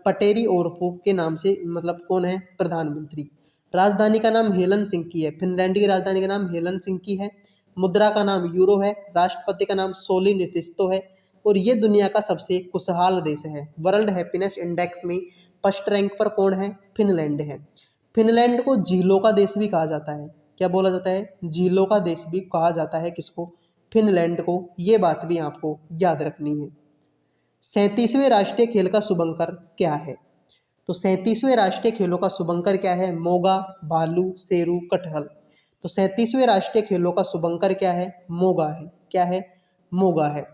पटेरी ओर्पो के नाम से मतलब कौन है प्रधानमंत्री। राजधानी का नाम हेलसिंकी है। फिनलैंड की राजधानी का नाम हेलसिंकी है। मुद्रा का नाम यूरो है। राष्ट्रपति का नाम सोली निनिस्टो है और ये दुनिया का सबसे खुशहाल देश है। वर्ल्ड हैप्पीनेस इंडेक्स में फर्स्ट रैंक पर कौन है? फिनलैंड है। फिनलैंड को झीलों का देश भी कहा जाता है। क्या बोला जाता है? झीलों का देश भी कहा जाता है। किसको? फिनलैंड को। ये बात भी आपको याद रखनी है। 37वें राष्ट्रीय खेल का शुभंकर क्या है? तो 37वें राष्ट्रीय खेलों का शुभंकर क्या है? मोगा, भालू, शेरू, कटहल। तो 37वें राष्ट्रीय खेलों का शुभंकर क्या है? मोगा है। क्या है? मोगा है।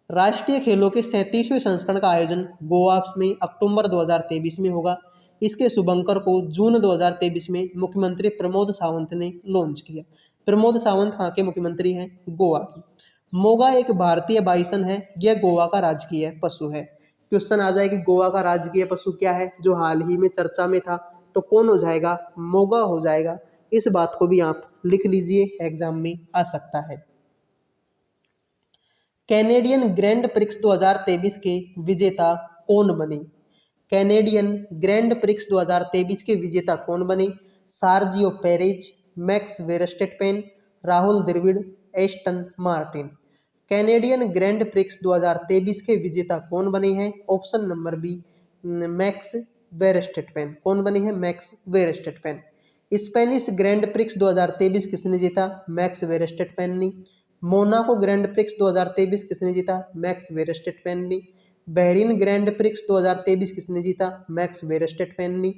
राष्ट्रीय खेलों के 37वें संस्करण का आयोजन गोवा में अक्टूबर 2023 में होगा। इसके शुभंकर को जून 2023 में मुख्यमंत्री प्रमोद सावंत ने लॉन्च किया। प्रमोद सावंत कहाँ के मुख्यमंत्री हैं? गोवा की। मोगा एक भारतीय बाइसन है। यह गोवा का राजकीय पशु है। क्वेश्चन आ जाए कि गोवा का राजकीय पशु क्या है जो हाल ही में चर्चा में था, तो कौन हो जाएगा? मोगा हो जाएगा। इस बात को भी आप लिख लीजिए, एग्जाम में आ सकता है। कैनेडियन ग्रैंड प्रिक्स 2023 के विजेता कौन बने? कैनेडियन ग्रैंड प्रिक्स 2023 के विजेता कौन बने? Sergio Perez, Max Verstappen, Rahul Dravid, Aston Martin. Canadian Grand Prix 2023 के विजेता कौन बने हैं? Option number B Max Verstappen. कौन बने हैं? Max Verstappen. Spanish Grand Prix 2023 किसने जीता? मैक्स वेरस्टेपेन ने। मोनाको ग्रैंड प्रिक्स 2023 किसने जीता? मैक्स वेरस्टेपेन ने। बहरीन ग्रैंड प्रिक्स 2023 किसने जीता? मैक्स वेरस्टेपेन ने।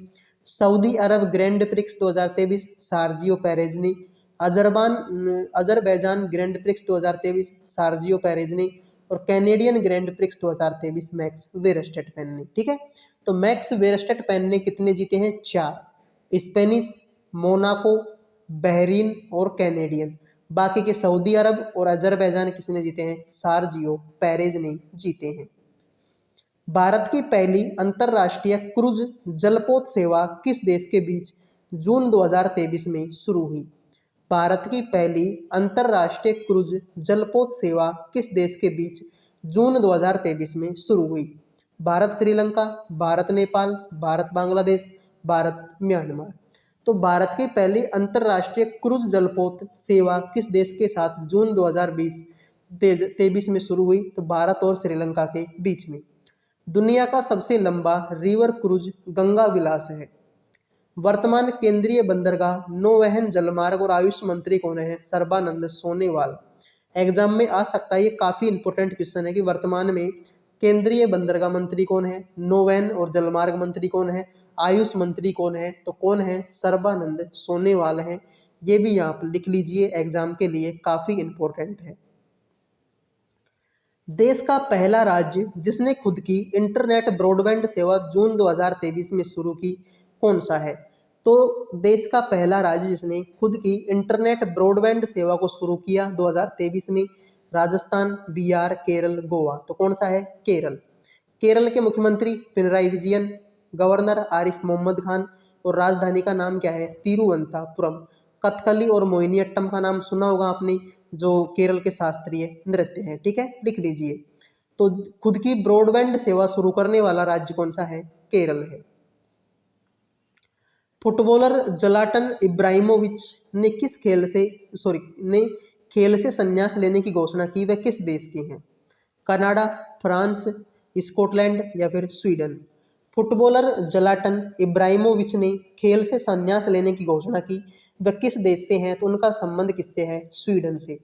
Saudi Arab Grand Prix 2023 Sergio Perez ने। Azerbaijan Grand Prix 2023 Sergio Perez ने। और कैनेडियन ग्रैंड प्रिक्स 2023 मैक्स वेरस्टेपेन ने। ठीक है, तो मैक्स वेरस्टेपेन ने कितने जीते हैं? 4। स्पेनिश, मोनाको, बहरीन और कैनेडियन। बाकी के सऊदी अरब और अजरबैजान किसने जीते हैं? सार्जियो पेरेज ने जीते हैं। भारत की पहली अंतर्राष्ट्रीय क्रूज जलपोत सेवा किस देश के बीच जून 2023 में शुरू हुई? भारत की पहली अंतर्राष्ट्रीय क्रूज जलपोत सेवा किस देश के बीच जून 2023 में शुरू हुई? भारत श्रीलंका, भारत नेपाल, भारत बांग्लादेश, भारत म्यांमार। तो भारत की पहली अंतर्राष्ट्रीय क्रूज जलपोत सेवा किस देश के साथ जून 2023 में शुरू हुई? तो भारत और श्रीलंका के बीच में। दुनिया का सबसे लंबा रिवर क्रूज गंगा विलास है। वर्तमान केंद्रीय बंदरगाह, नौवहन, जलमार्ग और आयुष मंत्री कौन है? सर्बानंद सोनोवाल। एग्जाम में आ सकता है, ये काफी इंपॉर्टेंट क्वेश्चन है कि वर्तमान में केंद्रीय बंदरगाह मंत्री कौन है, नौवहन और जलमार्ग मंत्री कौन है, आयुष मंत्री कौन है? तो कौन है? सर्बानंद सोनोवाल है। ये भी आप लिख लीजिए, एग्जाम के लिए काफी इंपॉर्टेंट है। देश का पहला राज्य जिसने खुद की इंटरनेट ब्रॉडबैंड सेवा जून 2023 में शुरू की, कौन सा है? तो देश का पहला राज्य जिसने खुद की इंटरनेट ब्रॉडबैंड सेवा को शुरू किया 2023 में, राजस्थान, बिहार, केरल, गोवा। तो कौन सा है? केरल। केरल के मुख्यमंत्री पिनराई विजयन, गवर्नर आरिफ मोहम्मद खान और राजधानी का नाम क्या है? तिरुवनंतपुरम। कथकली और मोहिनीअट्टम का नाम सुना होगा आपने, जो केरल के शास्त्रीय नृत्य हैं। ठीक है, लिख लीजिए। तो खुद की ब्रॉडबैंड सेवा शुरू करने वाला राज्य कौन सा है? केरल है। फुटबॉलर जलाटन इब्राहिमोविच ने खेल से संन्यास लेने की घोषणा की, वह किस देश के हैं? कनाडा, फ्रांस, स्कॉटलैंड या फिर स्वीडन। फुटबॉलर जलाटन इब्राहिमोविच ने खेल से संन्यास लेने की घोषणा की, वह किस देश से हैं? तो उनका संबंध किससे है? स्वीडन से।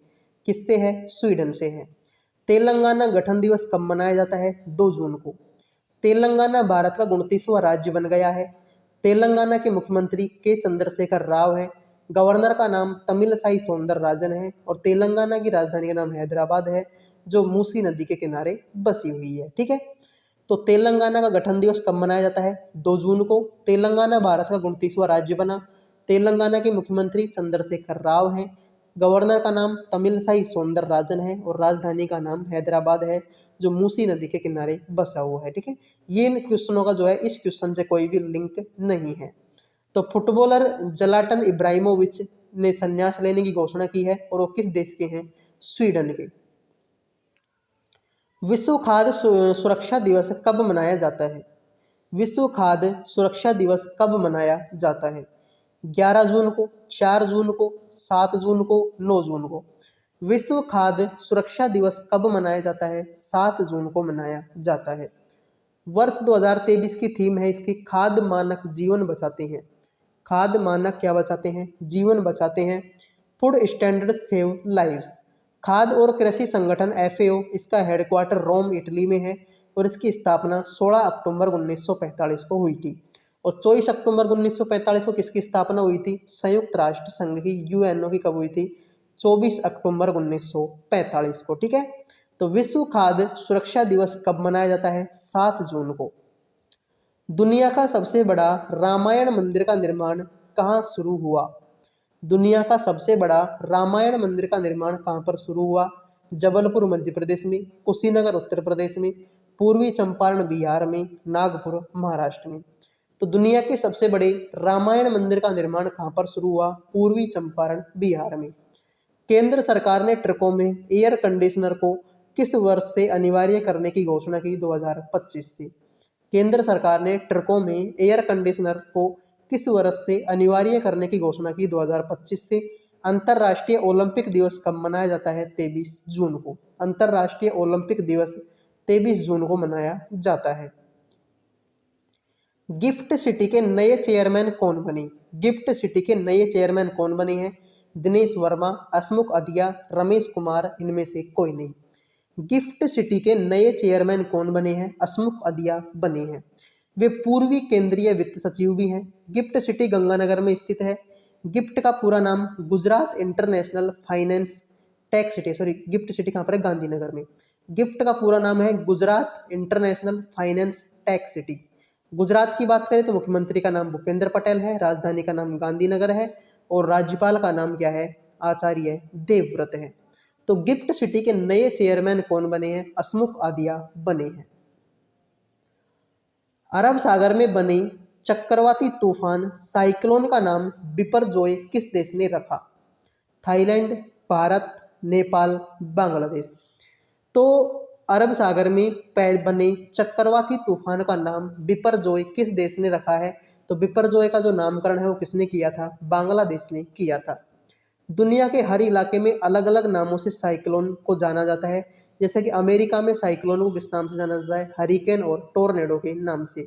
किससे है? स्वीडन से है। तेलंगाना गठन दिवस कब मनाया जाता है? 2 जून को। तेलंगाना भारत का 29वां राज्य बन गया है। तेलंगाना के मुख्यमंत्री के चंद्रशेखर राव है। गवर्नर का नाम तमिलसाई सौंदरराजन है और तेलंगाना की राजधानी का नाम हैदराबाद है, जो मूसी नदी के किनारे बसी हुई है। ठीक है, तो तेलंगाना का गठन दिवस कब मनाया जाता है? 2 जून को। तेलंगाना भारत का 29वां राज्य बना। तेलंगाना के मुख्यमंत्री चंद्रशेखर राव हैं। गवर्नर का नाम तमिलसाई सौंदरराजन है और राजधानी का नाम हैदराबाद है, जो मूसी नदी के किनारे बसा हुआ है। ठीक है, ये इन क्वेश्चनों का जो है, इस क्वेश्चन से कोई भी लिंक नहीं है। तो फुटबॉलर जलाटन इब्राहिमोविच ने संन्यास लेने की घोषणा की है और वो किस देश के हैं? स्वीडन के। विश्व खाद्य सुरक्षा दिवस कब मनाया जाता है? विश्व खाद्य सुरक्षा दिवस कब मनाया जाता है? 11 जून को, 4 जून को, 7 जून को, 9 जून को। विश्व खाद्य सुरक्षा दिवस कब मनाया जाता है? 7 जून को मनाया जाता है। वर्ष 2023 की थीम है इसकी, खाद्य मानक जीवन बचाते हैं। खाद्य मानक क्या बचाते हैं? जीवन बचाते हैं। Food standard save lives. खाद्य और कृषि संगठन FAO, इसका हेडक्वार्टर रोम, इटली में है और इसकी स्थापना 16 अक्टूबर 1945 को हुई थी। और 24 अक्टूबर 1945 को किसकी स्थापना हुई थी? संयुक्त राष्ट्र संघ की, UNO की कब हुई थी? 24 अक्टूबर 1945 को। ठीक है, तो विश्व खाद्य सुरक्षा दिवस कब मनाया जाता है? 7 जून को। दुनिया का सबसे बड़ा रामायण मंदिर का निर्माण कहाँ शुरू हुआ? दुनिया का सबसे बड़ा रामायण मंदिर का निर्माण कहाँ पर शुरू हुआ? जबलपुर मध्य प्रदेश में, कुशीनगर उत्तर प्रदेश में, पूर्वी चंपारण बिहार में, नागपुर महाराष्ट्र में। तो दुनिया के सबसे बड़े रामायण मंदिर का निर्माण कहाँ पर शुरू हुआ? पूर्वी चंपारण बिहार में। केंद्र सरकार ने ट्रकों में एयर कंडीशनर को किस वर्ष से अनिवार्य करने की घोषणा की? 2025 से। केंद्र सरकार ने ट्रकों में एयर कंडीशनर को किस वर्ष से अनिवार्य करने की घोषणा की? 2025 से। अंतर्राष्ट्रीय ओलंपिक दिवस कब मनाया जाता है? 23 जून को। अंतर्राष्ट्रीय ओलंपिक दिवस 23 जून को मनाया जाता है। गिफ्ट सिटी के नए चेयरमैन कौन बने? गिफ्ट सिटी के नए चेयरमैन कौन बने हैं? दिनेश वर्मा, हसमुख अधिया, रमेश कुमार, इनमें से कोई नहीं। गिफ्ट सिटी के नए चेयरमैन कौन बने हैं? हसमुख अधिया बने हैं। वे पूर्वी केंद्रीय वित्त सचिव भी हैं। गिफ्ट सिटी गंगानगर में स्थित है। गिफ्ट का पूरा नाम Gujarat international finance tech city, gift city कहाँ पर है? गांधीनगर में। गिफ्ट का पूरा नाम है Gujarat international finance tech city. Gujarat की बात करें तो मुख्यमंत्री का नाम भूपेंद्र पटेल है, राजधानी का नाम गांधीनगर है और राज्यपाल का नाम क्या है? आचार्य देवव्रत है। तो गिफ्ट सिटी के नए चेयरमैन कौन बने हैं? हसमुख अधिया बने हैं। अरब सागर में बने चक्रवाती तूफान साइक्लोन का नाम बिपरजॉय किस देश ने रखा? थाईलैंड, भारत, नेपाल, बांग्लादेश। तो अरब सागर में बने चक्रवाती तूफान का नाम बिपरजॉय किस देश ने रखा है? तो बिपरजॉय का जो नामकरण है वो किसने किया था? बांग्लादेश ने किया था। दुनिया के हर इलाके में अलग अलग नामों से साइक्लोन को जाना जाता है। जैसे कि अमेरिका में साइक्लोन को किस नाम से जाना जाता है? हरिकेन और टोर्नेडो के नाम से।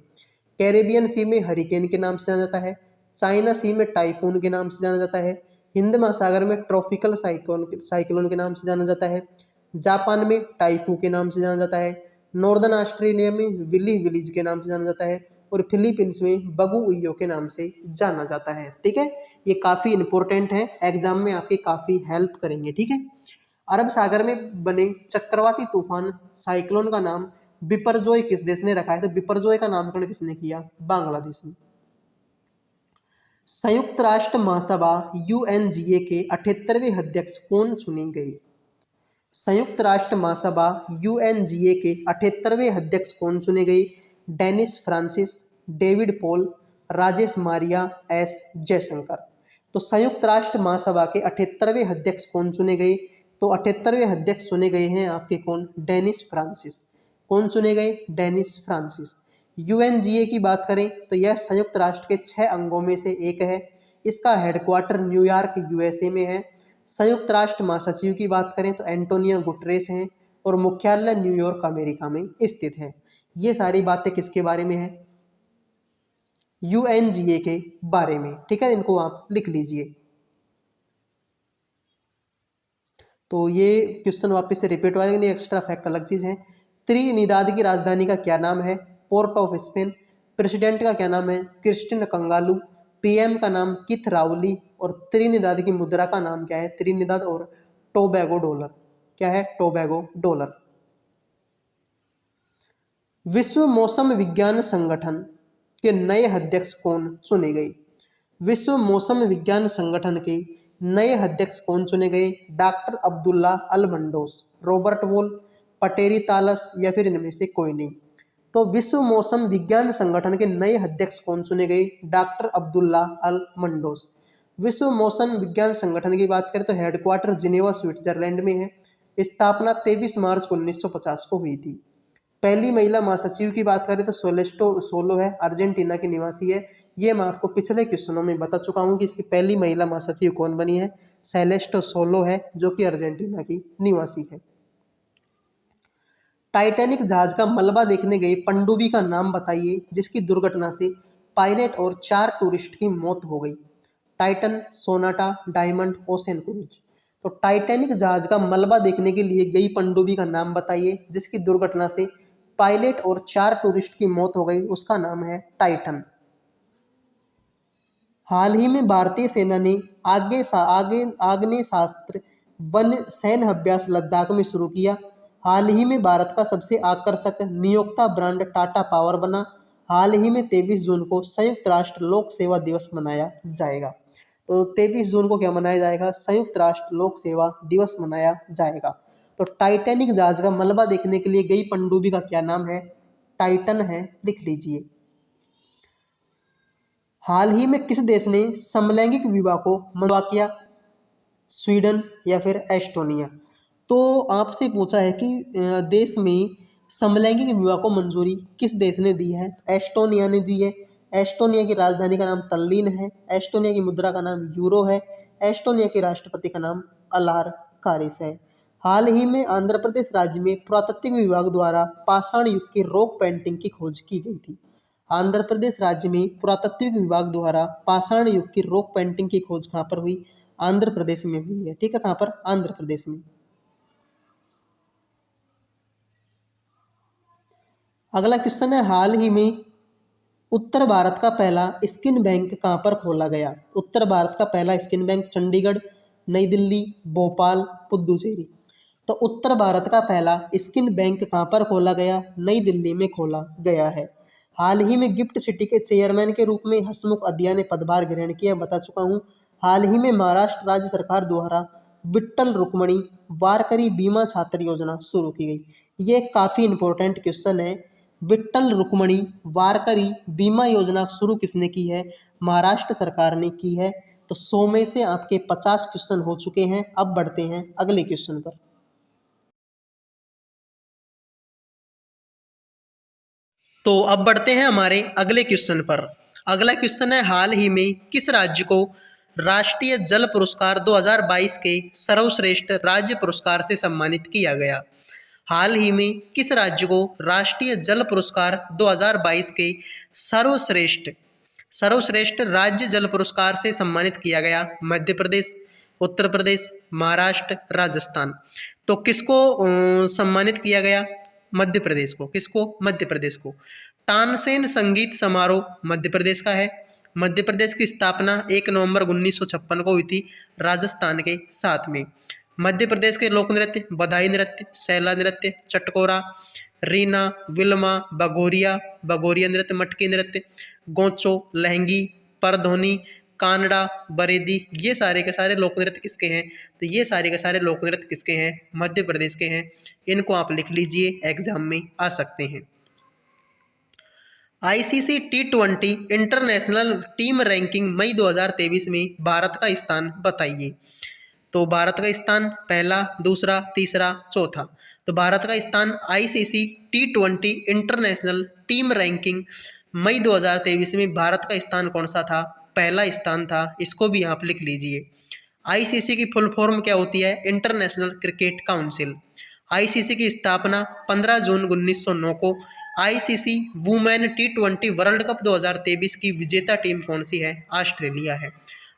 कैरेबियन सी में हरिकेन के नाम से जाना जाता है। चाइना सी में टाइफून के नाम से जाना जाता है। हिंद महासागर में ट्रॉपिकल साइक्लोन के नाम से जाना जाता है। जापान में टाइफू के नाम से जाना जाता है। नॉर्दर्न ऑस्ट्रेलिया में विली विलीज के नाम से जाना जाता है। और फिलीपींस में बगुइयो के नाम से जाना जाता है। ठीक है, ये काफ़ी इंपॉर्टेंट है, एग्जाम में आपकी काफ़ी हेल्प करेंगे। ठीक है, अरब सागर में बने चक्रवाती तूफान साइक्लोन का नाम बिपरजॉय किस देश ने रखा है? तो बिपरजॉय का नामकरण किसने किया? बांग्लादेश ने। संयुक्त राष्ट्र महासभा यूएनजीए के 78वें अध्यक्ष कौन चुनी गई? संयुक्त राष्ट्र महासभा यूएनजीए के 78वें अध्यक्ष कौन चुने गए? Dennis Francis, David Paul, Rajesh Maria, S Jaishankar. तो संयुक्त राष्ट्र महासभा के 78वें अध्यक्ष कौन चुने गए? तो 78वें अध्यक्ष चुने गए हैं आपके कौन? Dennis Francis. कौन चुने गए? Dennis Francis. यूएनजीए की बात करें तो यह संयुक्त राष्ट्र के 6 अंगों में से एक है। इसका हेडक्वार्टर न्यूयॉर्क यूएसए में है। संयुक्त राष्ट्र महासचिव की बात करें तो एंटोनियो गुटरेस हैं और मुख्यालय न्यूयॉर्क अमेरिका में स्थित है। ये सारी बातें किसके बारे में है? यूएनजीए के बारे में। ठीक है, इनको आप लिख लीजिए। तो ये क्वेश्चन वापस से रिपीट हुआ, लेकिन एक्स्ट्रा फैक्ट अलग चीज है। त्रिनिदाद की राजधानी का क्या नाम है? Port of Spain. प्रेसिडेंट का क्या नाम है? क्रिस्टिन कंगालू। पीएम का नाम किथ राउली। और त्रिनिदाद की मुद्रा का नाम क्या है? त्रिनिदाद और टोबैगो डॉलर। क्या है? Tobago dollar. विश्व मौसम विज्ञान संगठन के नए अध्यक्ष कौन चुने गए? विश्व मौसम विज्ञान संगठन के नए अध्यक्ष कौन चुने गए? डॉक्टर अब्दुल्ला अल मंडोस, रॉबर्ट वोल, पटेरी तालस या फिर इनमें से कोई नहीं। तो विश्व मौसम विज्ञान संगठन के नए अध्यक्ष कौन चुने गए? डॉक्टर अब्दुल्ला अल मंडोस। विश्व मौसम विज्ञान संगठन की बात करें तो हेडक्वार्टर जिनेवा स्विट्जरलैंड में है। स्थापना 23 मार्च 1950 को हुई थी। पहली महिला महासचिव की बात करें तो सोलेस्टो सोलो है, अर्जेंटीना की निवासी है। ये मैं आपको पिछले क्वेश्चनों में बता चुका हूँ कि इसकी पहली महिला महासचिव कौन बनी है? सेलेस्टो सोलो है, जो कि अर्जेंटीना की निवासी है। टाइटैनिक जहाज का मलबा देखने गए पनडुब्बी का नाम बताइए जिसकी दुर्घटना से पायलट और 4 टूरिस्ट की मौत हो गई। Titan, Sonata, diamond, ocean cruise. तो टाइटैनिक जहाज का मलबा देखने के लिए गई पनडुब्बी का नाम बताइए जिसकी दुर्घटना से पायलट और 4 टूरिस्ट की मौत हो गई। उसका नाम है टाइटन। हाल ही में भारतीय सेना ने आग्नेयास्त्र वन सैन्य अभ्यास लद्दाख में शुरू किया। हाल ही में भारत का सबसे आकर्षक नियोक्ता ब्रांड टाटा पावर बना। हाल ही में 23 जून को संयुक्त राष्ट्र लोक सेवा दिवस मनाया जाएगा। तो 23 जून को क्या मनाया जाएगा? संयुक्त राष्ट्र लोक सेवा दिवस मनाया जाएगा। तो टाइटैनिक जहाज का मलबा देखने के लिए गई पनडुब्बी का क्या नाम है? टाइटन है, लिख लीजिए। हाल ही में किस देश ने समलैंगिक विवाह को मना किया? स्वीडन या फिर एस्टोनिया। तो आपसे पूछा है कि देश में समलैंगिक विवाह को मंजूरी किस देश ने दी है? एस्टोनिया ने दी है। एस्टोनिया की राजधानी का नाम तल्लीन है। एस्टोनिया की मुद्रा का नाम यूरो है। एस्टोनिया के राष्ट्रपति का नाम अलार कारिस है। हाल ही में आंध्र प्रदेश राज्य में पुरातत्व विभाग द्वारा पाषाण युग की रॉक पेंटिंग की खोज की गई थी। आंध्र प्रदेश राज्य में पुरातत्व विभाग द्वारा पाषाण युग की रॉक पेंटिंग की खोज कहाँ पर हुई? आंध्र प्रदेश में हुई है। ठीक है, कहाँ पर? आंध्र प्रदेश में। अगला क्वेश्चन है, हाल ही में उत्तर भारत का पहला स्किन बैंक कहाँ पर खोला गया? उत्तर भारत का पहला स्किन बैंक चंडीगढ़, नई दिल्ली, भोपाल, पुदुचेरी। तो उत्तर भारत का पहला स्किन बैंक कहाँ पर खोला गया? नई दिल्ली में खोला गया है। हाल ही में गिफ्ट सिटी के चेयरमैन के रूप में हसमुख अदिया ने पदभार ग्रहण किया, बता चुका हूँ। हाल ही में महाराष्ट्र राज्य सरकार द्वारा विट्ठल रुक्मणी वारकरी बीमा छात्र योजना शुरू की गई। ये काफ़ी इंपॉर्टेंट क्वेश्चन है। विट्ठल रुक्मणी वारकरी बीमा योजना शुरू किसने की है? महाराष्ट्र सरकार ने की है। तो 100 में से आपके 50 क्वेश्चन हो चुके हैं। अब बढ़ते हैं अगले क्वेश्चन पर। तो अब बढ़ते हैं हमारे अगले क्वेश्चन पर। अगला क्वेश्चन है, हाल ही में किस राज्य को राष्ट्रीय जल पुरस्कार 2022 के सर्वश्रेष्ठ राज्य पुरस्कार से सम्मानित किया गया? हाल ही में किस राज्य को राष्ट्रीय जल पुरस्कार 2022 के सर्वश्रेष्ठ सर्वश्रेष्ठ राज्य जल पुरस्कार से सम्मानित किया गया? मध्य प्रदेश, उत्तर प्रदेश, महाराष्ट्र, राजस्थान। तो किसको सम्मानित किया गया? मध्य प्रदेश को। किसको? मध्य प्रदेश को। तानसेन संगीत समारोह मध्य प्रदेश का है। मध्य प्रदेश की स्थापना 1 नवंबर 1956 को हुई थी राजस्थान के साथ में। मध्य प्रदेश के लोक नृत्य बधाई नृत्य, सैला नृत्य, चटकोरा, रीना, विलमा, बगोरिया, बगोरिया नृत्य, मटकी नृत्य, गोंचो, लहंगी, परधोनी, कानड़ा, बरेदी, ये सारे के सारे लोक नृत्य किसके हैं? तो ये सारे के सारे लोक नृत्य किसके हैं? मध्य प्रदेश के हैं। इनको आप लिख लीजिए, एग्जाम में आ सकते हैं। ICC T20 international team ranking मई 2023 में भारत का स्थान बताइए। तो भारत का स्थान पहला, दूसरा, तीसरा, चौथा। तो भारत का स्थान ICC T20 international team ranking मई 2023 में भारत का स्थान कौन सा था? पहला स्थान था। इसको भी आप लिख लीजिए। आईसीसी की फुल फॉर्म क्या होती है? International cricket council. आईसीसी की स्थापना 15 जून 1909 को। ICC women T20 world cup 2023 की विजेता टीम कौन सी है? ऑस्ट्रेलिया है।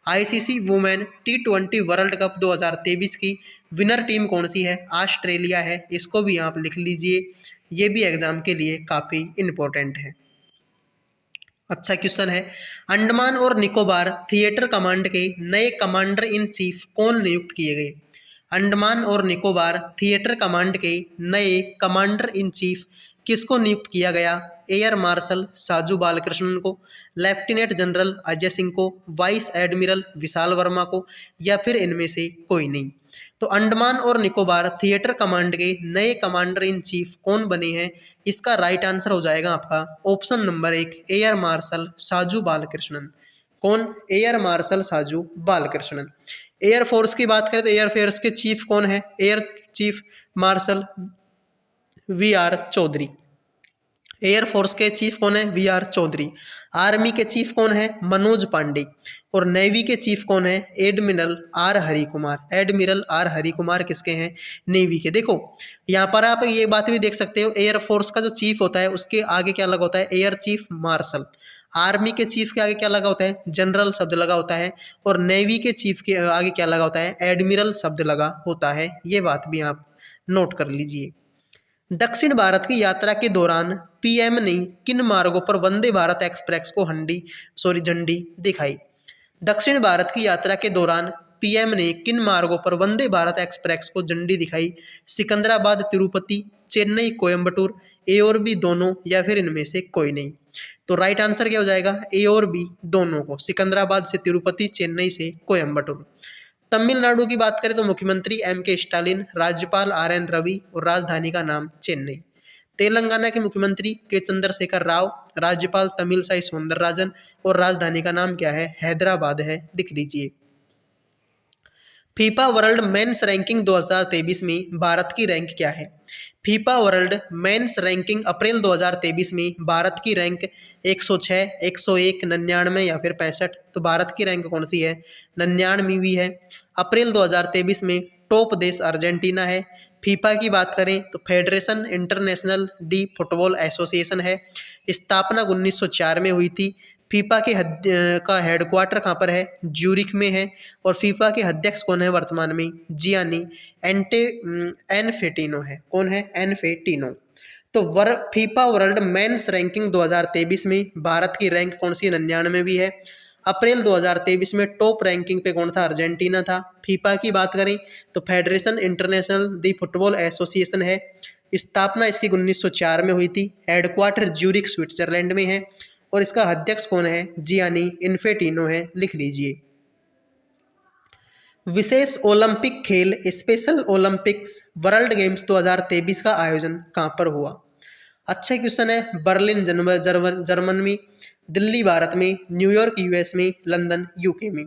ICC women T20 world cup 2023 की विनर टीम कौन सी है? ऑस्ट्रेलिया है। इसको भी आप लिख लीजिए, ये भी एग्जाम के लिए काफ़ी इम्पोर्टेंट है। अच्छा क्वेश्चन है, अंडमान और निकोबार थिएटर कमांड के नए कमांडर इन चीफ कौन नियुक्त किए गए? अंडमान और निकोबार थिएटर कमांड के नए कमांडर इन चीफ किसको नियुक्त किया गया? एयर मार्शल साजू बालकृष्णन को, लेफ्टिनेंट जनरल अजय सिंह को, वाइस एडमिरल विशाल वर्मा को, या फिर इनमें से कोई नहीं। तो अंडमान और निकोबार थिएटर कमांड के नए कमांडर इन चीफ कौन बने हैं? इसका राइट आंसर हो जाएगा आपका option number 1, air marshal Saju Balakrishnan. कौन? Air marshal Saju Balakrishnan. Air force की बात करें तो एयर फोर्स के चीफ कौन है? Air chief marshal V R. Chaudhari. Air force के चीफ कौन है? वी.आर. चौधरी। आर्मी के चीफ कौन है? मनोज पांडे। और नेवी के चीफ कौन है? Admiral R Hari Kumar. Admiral R Hari Kumar किसके हैं? नेवी के। देखो यहाँ पर आप ये बात भी देख सकते हो, एयर फोर्स का जो चीफ होता है उसके आगे क्या लगा होता है? Air chief martial. आर्मी के चीफ के आगे क्या लगा होता है? जनरल शब्द लगा होता है। और नेवी के चीफ के आगे क्या लगा होता है? एडमिरल शब्द लगा होता है। ये बात भी आप नोट कर लीजिए। दक्षिण भारत की यात्रा के दौरान पीएम ने किन मार्गों पर वंदे भारत एक्सप्रेस को झंडी दिखाई? दक्षिण भारत की यात्रा के दौरान पीएम ने किन मार्गों पर वंदे भारत एक्सप्रेस को झंडी दिखाई? सिकंदराबाद तिरुपति, चेन्नई कोयम्बटूर, ए और बी दोनों, या फिर इनमें से कोई नहीं। तो राइट आंसर क्या हो जाएगा? ए और बी दोनों को, सिकंदराबाद से तिरुपति, चेन्नई से कोयम्बटूर। तमिलनाडु की बात करें तो मुख्यमंत्री M.K. स्टालिन, राज्यपाल R.N. रवि और राजधानी का नाम चेन्नई। तेलंगाना के मुख्यमंत्री के चंद्रशेखर राव, राज्यपाल तमिलसाई सौंदरराजन और राजधानी का नाम क्या है? हैदराबाद है। लिख लीजिए। फीफा वर्ल्ड मेंस रैंकिंग 2023 में भारत की रैंक क्या है? फीफा वर्ल्ड मेंस रैंकिंग अप्रैल 2023 में भारत की रैंक 106, 101, 99 या फिर 65। तो भारत की रैंक कौन सी है? 99वीं है। अप्रैल 2023 में टॉप देश अर्जेंटीना है। फीफा की बात करें तो federation international D football association है। स्थापना 1904 में हुई थी। फीफा के का हेडक्वार्टर कहाँ पर है? ज्यूरिख में है। और फीफा के अध्यक्ष कौन है वर्तमान में? जियानी एनफेटिनो है। कौन है? एनफेटिनो। तो फीफा वर्ल्ड मेंस रैंकिंग 2023 में भारत की रैंक कौन सी? 99वीं है। अप्रैल 2023 में टॉप रैंकिंग पे कौन था? अर्जेंटीना था। फीफा की बात करें तो फेडरेशन इंटरनेशनल दी फुटबॉल एसोसिएशन है। स्थापना इसकी 1904 में हुई थी। हेडक्वार्टर ज्यूरिख स्विट्जरलैंड में है। और इसका अध्यक्ष कौन है? जियानी इन्फेटिनो है। लिख लीजिए। विशेष ओलंपिक खेल स्पेशल ओलंपिक्स वर्ल्ड गेम्स 2023 का आयोजन कहाँ पर हुआ? अच्छा क्वेश्चन है। बर्लिन जर्मन में, दिल्ली भारत में, न्यूयॉर्क यूएस में, लंदन यूके में।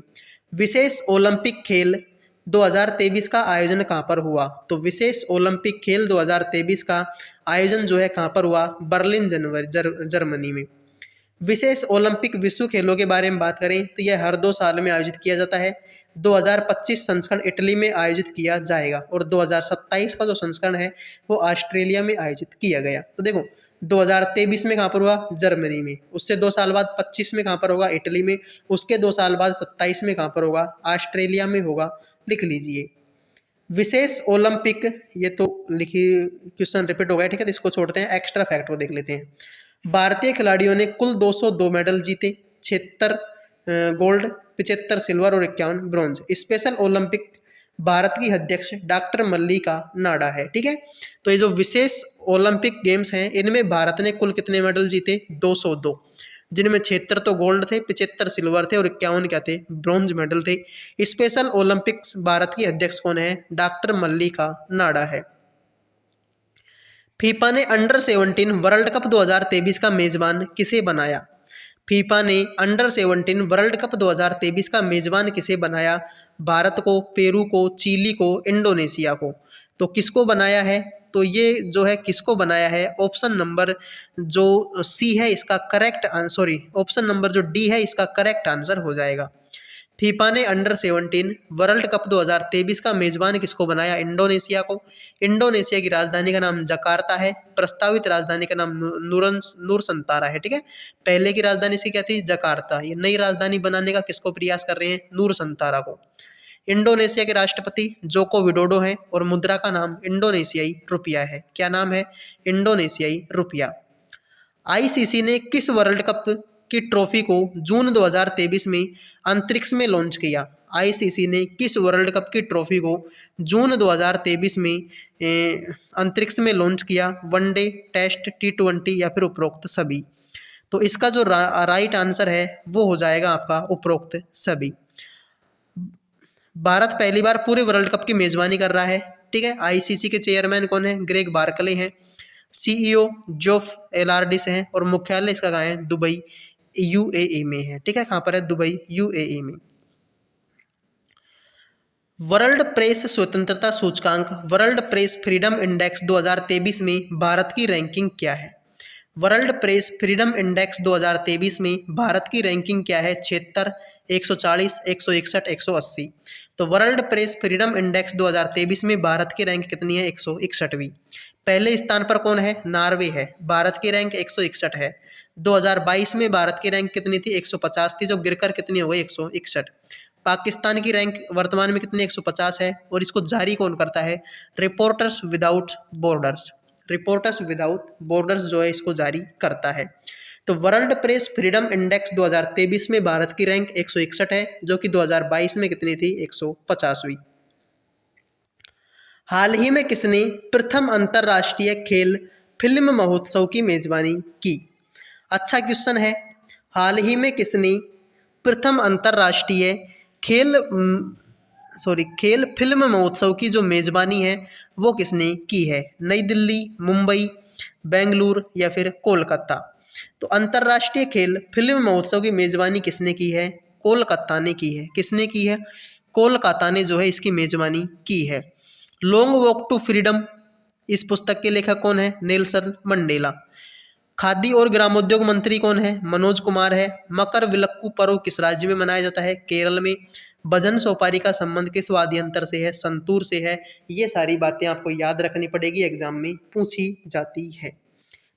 विशेष ओलंपिक खेल 2023 का आयोजन कहाँ पर हुआ? तो विशेष ओलंपिक खेल 2023 का आयोजन जो है कहाँ पर हुआ? बर्लिन जर्मनी में। विशेष ओलंपिक विश्व खेलों के बारे में बात करें तो यह हर 2 साल में आयोजित किया जाता है। 2025 संस्करण इटली में आयोजित किया जाएगा और 2027 का जो संस्करण है वो ऑस्ट्रेलिया में आयोजित किया गया। तो देखो 2023 में कहाँ पर हुआ? जर्मनी में। उससे 2 साल बाद 25 में कहाँ पर होगा? इटली में। उसके 2 साल बाद 27 में कहाँ पर होगा? ऑस्ट्रेलिया में होगा। लिख लीजिए। विशेष ओलंपिक, ये तो लिखी क्वेश्चन रिपीट हो गया, ठीक है, तो इसको छोड़ते हैं, एक्स्ट्रा फैक्ट को देख लेते हैं। भारतीय खिलाड़ियों ने कुल 202 मेडल जीते, 76 गोल्ड, 75 सिल्वर और 51 ब्रॉन्ज। स्पेशल ओलंपिक भारत की अध्यक्ष डॉक्टर मल्लिका नाडा है, ठीक है। तो ये जो विशेष ओलंपिक गेम्स हैं इनमें भारत ने कुल कितने मेडल जीते? 202, जिनमें 76 तो गोल्ड थे, 75 सिल्वर थे और 51 क्या थे? ब्रॉन्ज मेडल थे। स्पेशल ओलंपिक्स भारत की अध्यक्ष कौन है? डॉक्टर मल्लिका नाडा है। फीफा ने अंडर 17 वर्ल्ड कप 2023 का मेजबान किसे बनाया? फीफा ने अंडर 17 वर्ल्ड कप 2023 का मेजबान किसे बनाया? भारत को, पेरू को, चिली को, इंडोनेशिया को। तो किसको बनाया है? तो ये जो है किसको बनाया है? ऑप्शन नंबर जो सी है इसका करेक्ट, सॉरी ऑप्शन नंबर जो डी है इसका करेक्ट आंसर हो जाएगा। फीफा ने अंडर 17 वर्ल्ड कप 2023 का मेजबान किसको बनाया? इंडोनेशिया को। इंडोनेशिया की राजधानी का नाम जकार्ता है। प्रस्तावित राजधानी का नाम नूर संतारा है, ठीक है। पहले की राजधानी इसकी क्या थी? जकार्ता। ये नई राजधानी बनाने का किसको प्रयास कर रहे हैं? नूर संतारा को। इंडोनेशिया के राष्ट्रपति जोको विडोडो हैं और मुद्रा का नाम इंडोनेशियाई रुपया है। क्या नाम है? इंडोनेशियाई रुपया। आईसीसी ने किस वर्ल्ड कप की ट्रॉफी को जून 2023 में अंतरिक्ष में लॉन्च किया? आईसीसी ने किस वर्ल्ड कप की ट्रॉफी को जून 2023 में अंतरिक्ष में लॉन्च किया? वनडे, टेस्ट, T20 या फिर उपरोक्त सभी? तो इसका जो राइट आंसर है वो हो जाएगा आपका उपरोक्त सभी। भारत पहली बार पूरे वर्ल्ड कप की मेजबानी कर रहा है, ठीक है। आईसीसी के चेयरमैन कौन है? ग्रेग बार्कले हैं। सीईओ जोफ एलार्डिस हैं और मुख्यालय इसका कहाँ है? दुबई, यूएई में है, ठीक है। कहाँ पर है? दुबई, यूएई में। वर्ल्ड प्रेस स्वतंत्रता सूचकांक, वर्ल्ड प्रेस फ्रीडम इंडेक्स 2023 में भारत की रैंकिंग क्या है? वर्ल्ड प्रेस फ्रीडम इंडेक्स 2023 में भारत की रैंकिंग क्या है? 76, 140, 161, 180। तो वर्ल्ड प्रेस फ्रीडम इंडेक्स 2023 में भारत की रैंक कितनी है? 161वीं। पहले स्थान पर कौन है? नॉर्वे है। भारत की रैंक 161 है। 2022 में भारत की रैंक कितनी थी? 150 थी, जो गिरकर कितनी हो गई? 161। पाकिस्तान की रैंक वर्तमान में कितनी? 150 है और इसको जारी कौन करता है? Reporters without borders. Reporters without borders जो है इसको जारी करता है। तो वर्ल्ड प्रेस फ्रीडम इंडेक्स 2023 में भारत की रैंक 161 है, जो कि 2022 में कितनी थी? 150वीं। हाल ही में किसने प्रथम अंतर्राष्ट्रीय खेल फिल्म महोत्सव की मेजबानी की? अच्छा क्वेश्चन है। हाल ही में किसने प्रथम अंतर्राष्ट्रीय खेल फिल्म महोत्सव की जो मेजबानी है वो किसने की है? नई दिल्ली, मुंबई, बेंगलुरु या फिर कोलकाता? तो अंतर्राष्ट्रीय खेल फिल्म महोत्सव की मेजबानी किसने की है? कोलकाता ने की है। किसने की है? कोलकाता ने जो है इसकी मेजबानी की है। लॉन्ग वॉक टू फ्रीडम, इस पुस्तक के लेखक कौन है? Nelson Mandela. खादी और ग्रामोद्योग मंत्री कौन है? मनोज कुमार है। मकर विलक्कू पर्व किस राज्य में मनाया जाता है? केरल में। भजन सोपारी का संबंध किस वाद्यंत्र से है? संतूर से है। ये सारी बातें आपको याद रखनी पड़ेगी, एग्जाम में पूछी जाती है।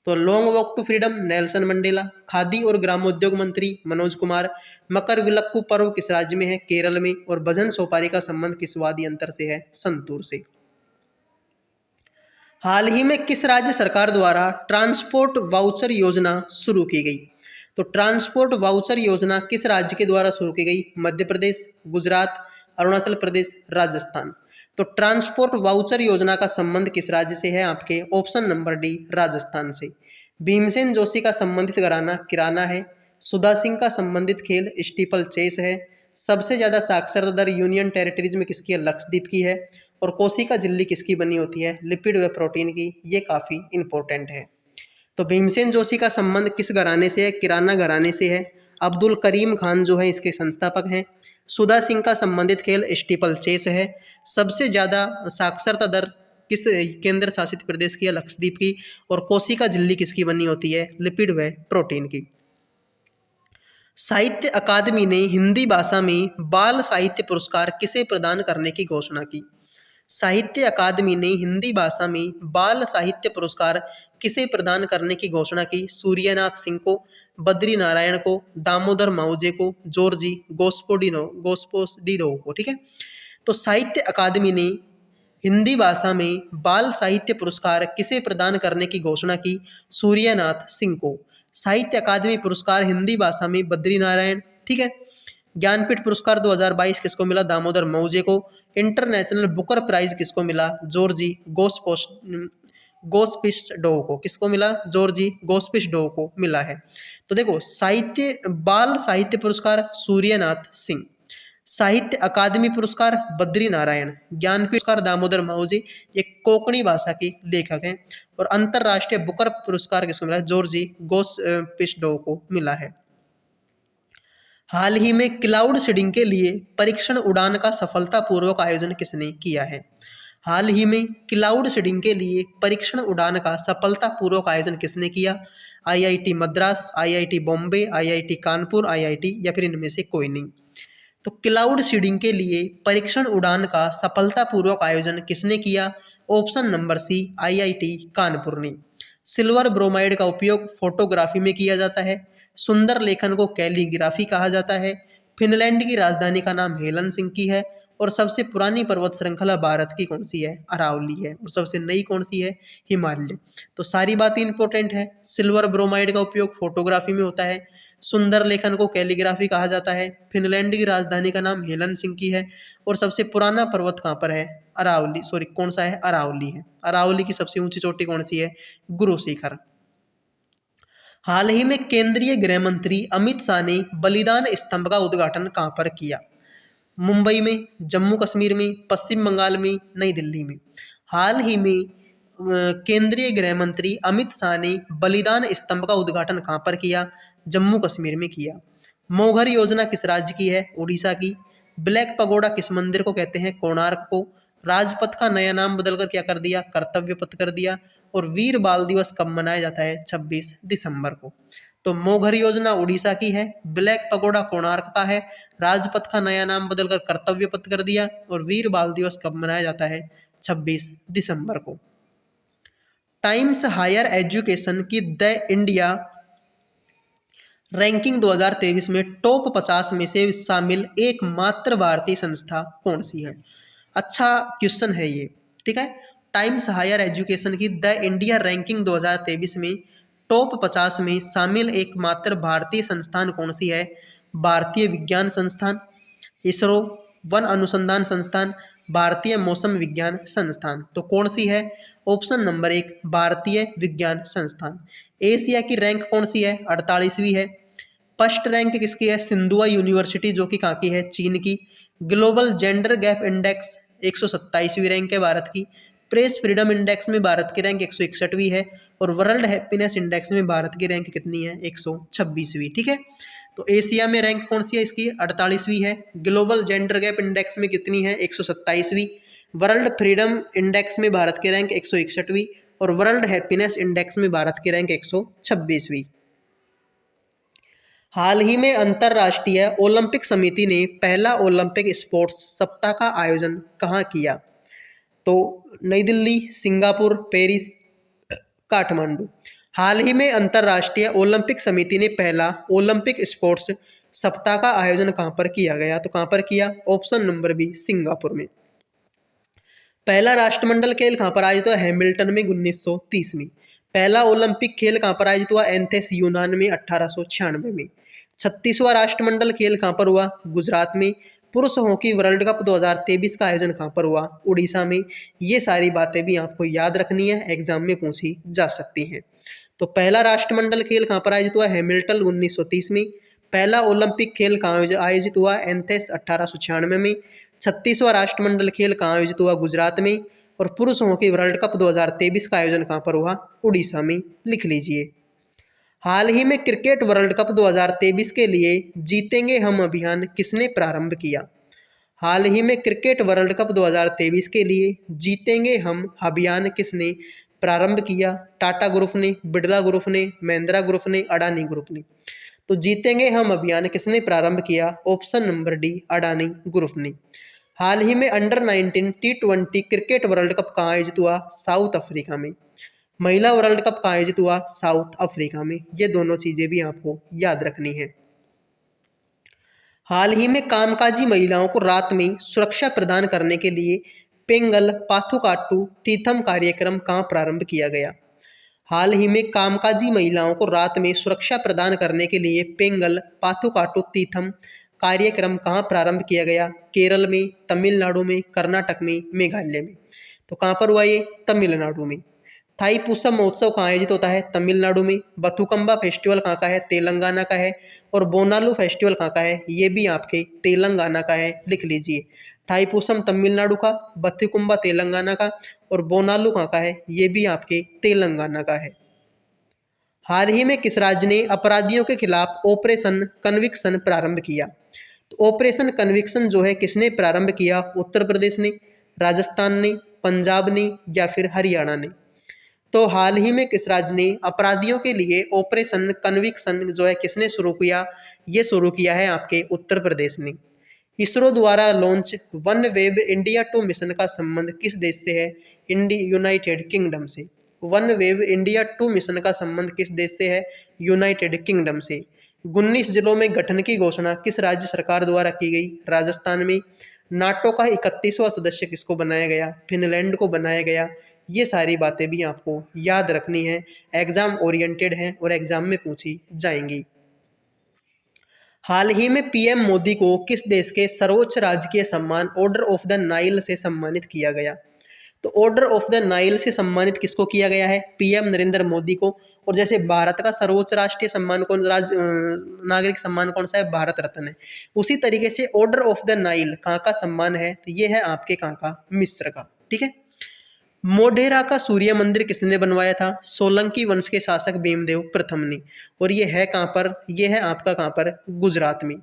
तो long walk to freedom Nelson Mandela, Khadi और ग्रामोद्योग मंत्री मनोज कुमार, मकर विलक्कू पर्व किस राज्य में है? केरल में, और भजन सोपारी का संबंध किस वाद्यंत्र से है? संतूर से। हाल ही में किस राज्य सरकार द्वारा ट्रांसपोर्ट वाउचर योजना शुरू की गई? तो ट्रांसपोर्ट वाउचर योजना किस राज्य के द्वारा शुरू की गई? मध्य प्रदेश, गुजरात, अरुणाचल प्रदेश, राजस्थान। तो ट्रांसपोर्ट वाउचर योजना का संबंध किस राज्य से है? आपके ऑप्शन नंबर डी, राजस्थान से। भीमसेन जोशी का संबंधित घराना किराना है। सुधा सिंह का संबंधित खेल स्टीपल चेस है। सबसे ज़्यादा साक्षरता दर यूनियन टेरिटरीज में किसकी है? लक्षद्वीप की है। और कोशिका झिल्ली किसकी बनी होती है? लिपिड व प्रोटीन की। ये काफ़ी इंपॉर्टेंट है। तो भीमसेन जोशी का संबंध किस घराने से है? किराना घराने से है। अब्दुल करीम खान जो है इसके संस्थापक हैं। सुधा सिंह का संबंधित खेल स्टीपल चेस है। सबसे ज़्यादा साक्षरता दर किस केंद्र शासित प्रदेश की है? लक्षद्वीप की। और कोशिका झिल्ली किसकी बनी होती है? लिपिड व प्रोटीन की। साहित्य अकादमी ने हिंदी भाषा में बाल साहित्य पुरस्कार किसे प्रदान करने की घोषणा की? साहित्य अकादमी ने हिंदी भाषा में बाल साहित्य पुरस्कार किसे प्रदान करने की घोषणा की? सूर्यनाथ सिंह को, बद्री नारायण को, दामोदर माउजे को, जॉर्जी गोस्पोडिनो को। ठीक है, तो साहित्य अकादमी ने हिंदी भाषा में बाल साहित्य पुरस्कार किसे प्रदान करने की घोषणा की? सूर्यनाथ सिंह को। साहित्य अकादमी पुरस्कार हिंदी भाषा में बद्री नारायण। ठीक है, ज्ञानपीठ पुरस्कार 2022 किसको मिला? दामोदर माउजे को। इंटरनेशनल बुकर प्राइज किसको मिला? जॉर्जी गोस्पिस्डो को। किसको मिला? जॉर्जी गोस्पिस्डो को मिला है। तो देखो, बाल साहित्य पुरस्कार सूर्यनाथ सिंह, साहित्य अकादमी पुरस्कार बद्री नारायण, ज्ञानपीठ पुरस्कार दामोदर माउजी, ये कोंकणी भाषा के लेखक हैं। और अंतरराष्ट्रीय बुकर पुरस्कार किसको मिला? जॉर्जी गोस्पिस्डो को मिला है। हाल ही में क्लाउड सीडिंग के लिए परीक्षण उड़ान का सफलतापूर्वक आयोजन किसने किया है? हाल ही में क्लाउड सीडिंग के लिए परीक्षण उड़ान का सफलतापूर्वक आयोजन किसने किया? IIT Madras, IIT Bombay, IIT Kanpur, IIT, या फिर इनमें से कोई नहीं। तो क्लाउड सीडिंग के लिए परीक्षण उड़ान का सफलतापूर्वक आयोजन किसने किया? Option number C, IIT Kanpur ने। सिल्वर ब्रोमाइड का उपयोग फोटोग्राफी में किया जाता है। सुंदर लेखन को कैलीग्राफी कहा जाता है। फिनलैंड की राजधानी का नाम हेलसिंकी है। और सबसे पुरानी पर्वत श्रृंखला भारत की कौन सी है? अरावली है। और सबसे नई कौन सी है? हिमालय। तो सारी बातें इंपॉर्टेंट है। सिल्वर ब्रोमाइड का उपयोग फोटोग्राफी में होता है। सुंदर लेखन को कैलीग्राफी कहा जाता है। फिनलैंड की राजधानी का नाम हेलसिंकी है। और सबसे पुराना पर्वत कहाँ पर है? अरावली, सॉरी कौन सा है? अरावली है। अरावली की सबसे ऊंची चोटी कौन सी है? गुरु शिखर। हाल ही में केंद्रीय गृह मंत्री अमित शाह ने बलिदान स्तंभ का उद्घाटन कहाँ पर किया? मुंबई में, जम्मू कश्मीर में, पश्चिम बंगाल में, नई दिल्ली में। हाल ही में केंद्रीय गृह मंत्री अमित शाह ने बलिदान स्तंभ का उद्घाटन कहाँ पर किया? जम्मू कश्मीर में किया। मोघर योजना किस राज्य की है? उड़ीसा की। ब्लैक पगोडा किस मंदिर को कहते हैं? कोणार्क को। राजपथ का नया नाम बदलकर क्या कर दिया? कर्तव्य पथ कर दिया। और वीर बाल दिवस कब मनाया जाता है? 26 दिसंबर को। तो मोघर योजना उड़ीसा की है, ब्लैक पगोडा कोणार्क का है, राजपथ का नया नाम बदलकर कर्तव्य पथ कर दिया, और वीर बाल दिवस कब मनाया जाता है? 26 दिसंबर को। टाइम्स हायर एजुकेशन की द इंडिया रैंकिंग 2023 में टॉप 50 में से शामिल एकमात्र भारतीय संस्था कौन सी है? अच्छा क्वेश्चन है ये। ठीक है, टाइम्स हायर एजुकेशन की द इंडिया रैंकिंग 2023 में टॉप 50 में शामिल एकमात्र भारतीय संस्थान कौन सी है? भारतीय विज्ञान संस्थान, इसरो, वन अनुसंधान संस्थान, भारतीय मौसम विज्ञान संस्थान। तो कौन सी है? ऑप्शन नंबर 1, भारतीय विज्ञान संस्थान। एशिया की रैंक कौन सी है? 48वीं है। फर्स्ट रैंक किसकी है? सिंधुआ यूनिवर्सिटी, जो कि कहाँ की है? चीन की। ग्लोबल जेंडर गैप इंडेक्स 127वीं रैंक है भारत की। प्रेस फ्रीडम इंडेक्स में भारत की रैंक 161वीं है। और वर्ल्ड हैप्पीनेस इंडेक्स में भारत की रैंक कितनी है? 126वीं। ठीक है, तो एशिया में रैंक कौन सी है इसकी? 48वीं है। ग्लोबल जेंडर गैप इंडेक्स में कितनी है? 127वीं। वर्ल्ड फ्रीडम इंडेक्स में भारत की रैंक 161वीं। और वर्ल्ड हैप्पीनेस इंडेक्स में भारत की रैंक 126वीं। हाल ही में अंतर्राष्ट्रीय ओलंपिक समिति ने पहला ओलंपिक स्पोर्ट्स सप्ताह का आयोजन कहाँ किया? तो नई दिल्ली, सिंगापुर, पेरिस, काठमांडू। हाल ही में अंतर्राष्ट्रीय ओलंपिक समिति ने पहला ओलंपिक स्पोर्ट्स सप्ताह का आयोजन कहाँ पर किया गया? तो कहाँ पर किया? ऑप्शन नंबर बी, सिंगापुर में। पहला राष्ट्रमंडल खेल कहाँ पर आयोजित हुआ? हैमिल्टन में 1930 में। पहला ओलंपिक खेल कहाँ पर आयोजित हुआ? एथेंस यूनान में 1896 में। 36वां राष्ट्रमंडल खेल कहाँ पर हुआ? गुजरात में। पुरुष हॉकी वर्ल्ड कप 2023 का आयोजन कहाँ पर हुआ? उड़ीसा में। ये सारी बातें भी आपको याद रखनी है, एग्जाम में पूछी जा सकती हैं। तो पहला राष्ट्रमंडल खेल कहाँ पर आयोजित हुआ? हैमिल्टन 1930 में। पहला ओलंपिक खेल कहाँ आयोजित हुआ? एथेंस 1896 में। 36वां राष्ट्रमंडल खेल कहाँ आयोजित हुआ? गुजरात में। और पुरुष हॉकी वर्ल्ड कप 2023 का आयोजन कहाँ पर हुआ? उड़ीसा में। लिख लीजिए। हाल ही में क्रिकेट वर्ल्ड कप 2023 के लिए जीतेंगे हम अभियान किसने प्रारंभ किया? हाल ही में क्रिकेट वर्ल्ड कप 2023 के लिए जीतेंगे हम अभियान किसने प्रारंभ किया? टाटा ग्रुप ने, बिरला ग्रुप ने, महिंद्रा ग्रुप ने, अडानी ग्रुप ने। तो जीतेंगे हम अभियान किसने प्रारंभ किया? Option number D, Adani group ने। हाल ही में under 19 T20 cricket world cup कहाँ आयोजित हुआ? साउथ अफ्रीका में। महिला वर्ल्ड कप कहाँ आयोजित हुआ? साउथ अफ्रीका में। ये दोनों चीजें भी आपको याद रखनी है। हाल ही में कामकाजी महिलाओं को रात में सुरक्षा प्रदान करने के लिए पेंगल पाथुकाट्टू तीर्थम कार्यक्रम कहाँ प्रारंभ किया गया? हाल ही में कामकाजी महिलाओं को रात में सुरक्षा प्रदान करने के लिए पेंगल पाथुकाट्टू तीर्थम कार्यक्रम कहाँ प्रारंभ किया गया? केरल में, तमिलनाडु में, कर्नाटक में, मेघालय में। तो कहाँ पर हुआ ये? तमिलनाडु में। थाईपुसम महोत्सव कहाँ आयोजित होता है? तमिलनाडु में। बथुकम्बा फेस्टिवल कहाँ का है? तेलंगाना का है। और बोनालू फेस्टिवल कहाँ का है? ये भी आपके तेलंगाना का है, लिख लीजिए। थाईपुसम तमिलनाडु का, बथुकम्बा तेलंगाना का और बोनालू कहाँ का है? ये भी आपके तेलंगाना का है। हाल ही में किस राज्य ने अपराधियों के खिलाफ ऑपरेशन कन्विक्शन प्रारंभ किया? तो ऑपरेशन कन्विक्शन जो है किसने प्रारंभ किया? उत्तर प्रदेश ने, राजस्थान ने, पंजाब ने या फिर हरियाणा ने। तो हाल ही में किस राज्य ने अपराधियों के लिए ऑपरेशन कन्विक्शन जो है किसने शुरू किया? ये शुरू किया है आपके उत्तर प्रदेश ने। इसरो द्वारा launch one web India 2 mission का संबंध किस देश से है? यूनाइटेड किंगडम से। वन वेब इंडिया 2 मिशन का संबंध किस देश से है? यूनाइटेड किंगडम से। 19 जिलों में गठन की घोषणा किस राज्य सरकार द्वारा की गई? राजस्थान में। नाटो का 31वां सदस्य किसको बनाया गया? फिनलैंड को बनाया गया। ये सारी बातें भी आपको याद रखनी है, एग्जाम ओरिएंटेड हैं और एग्जाम में पूछी जाएंगी। हाल ही में पीएम मोदी को किस देश के सर्वोच्च राजकीय सम्मान ऑर्डर ऑफ द नाइल से सम्मानित किया गया? तो ऑर्डर ऑफ द नाइल से सम्मानित किसको किया गया है? पीएम नरेंद्र मोदी को। और जैसे भारत का सर्वोच्च राष्ट्रीय सम्मान कौन, नागरिक सम्मान कौन सा है? भारत रत्न है। उसी तरीके से ऑर्डर ऑफ द नाइल कहाँ का सम्मान है? तो ये है आपके कहाँ का? मिस्र का। ठीक है। मोढेरा का सूर्य मंदिर किसने बनवाया था? सोलंकी वंश के शासक भीमदेव प्रथम ने। और ये है कहाँ पर? ये है आपका कहाँ पर? गुजरात में।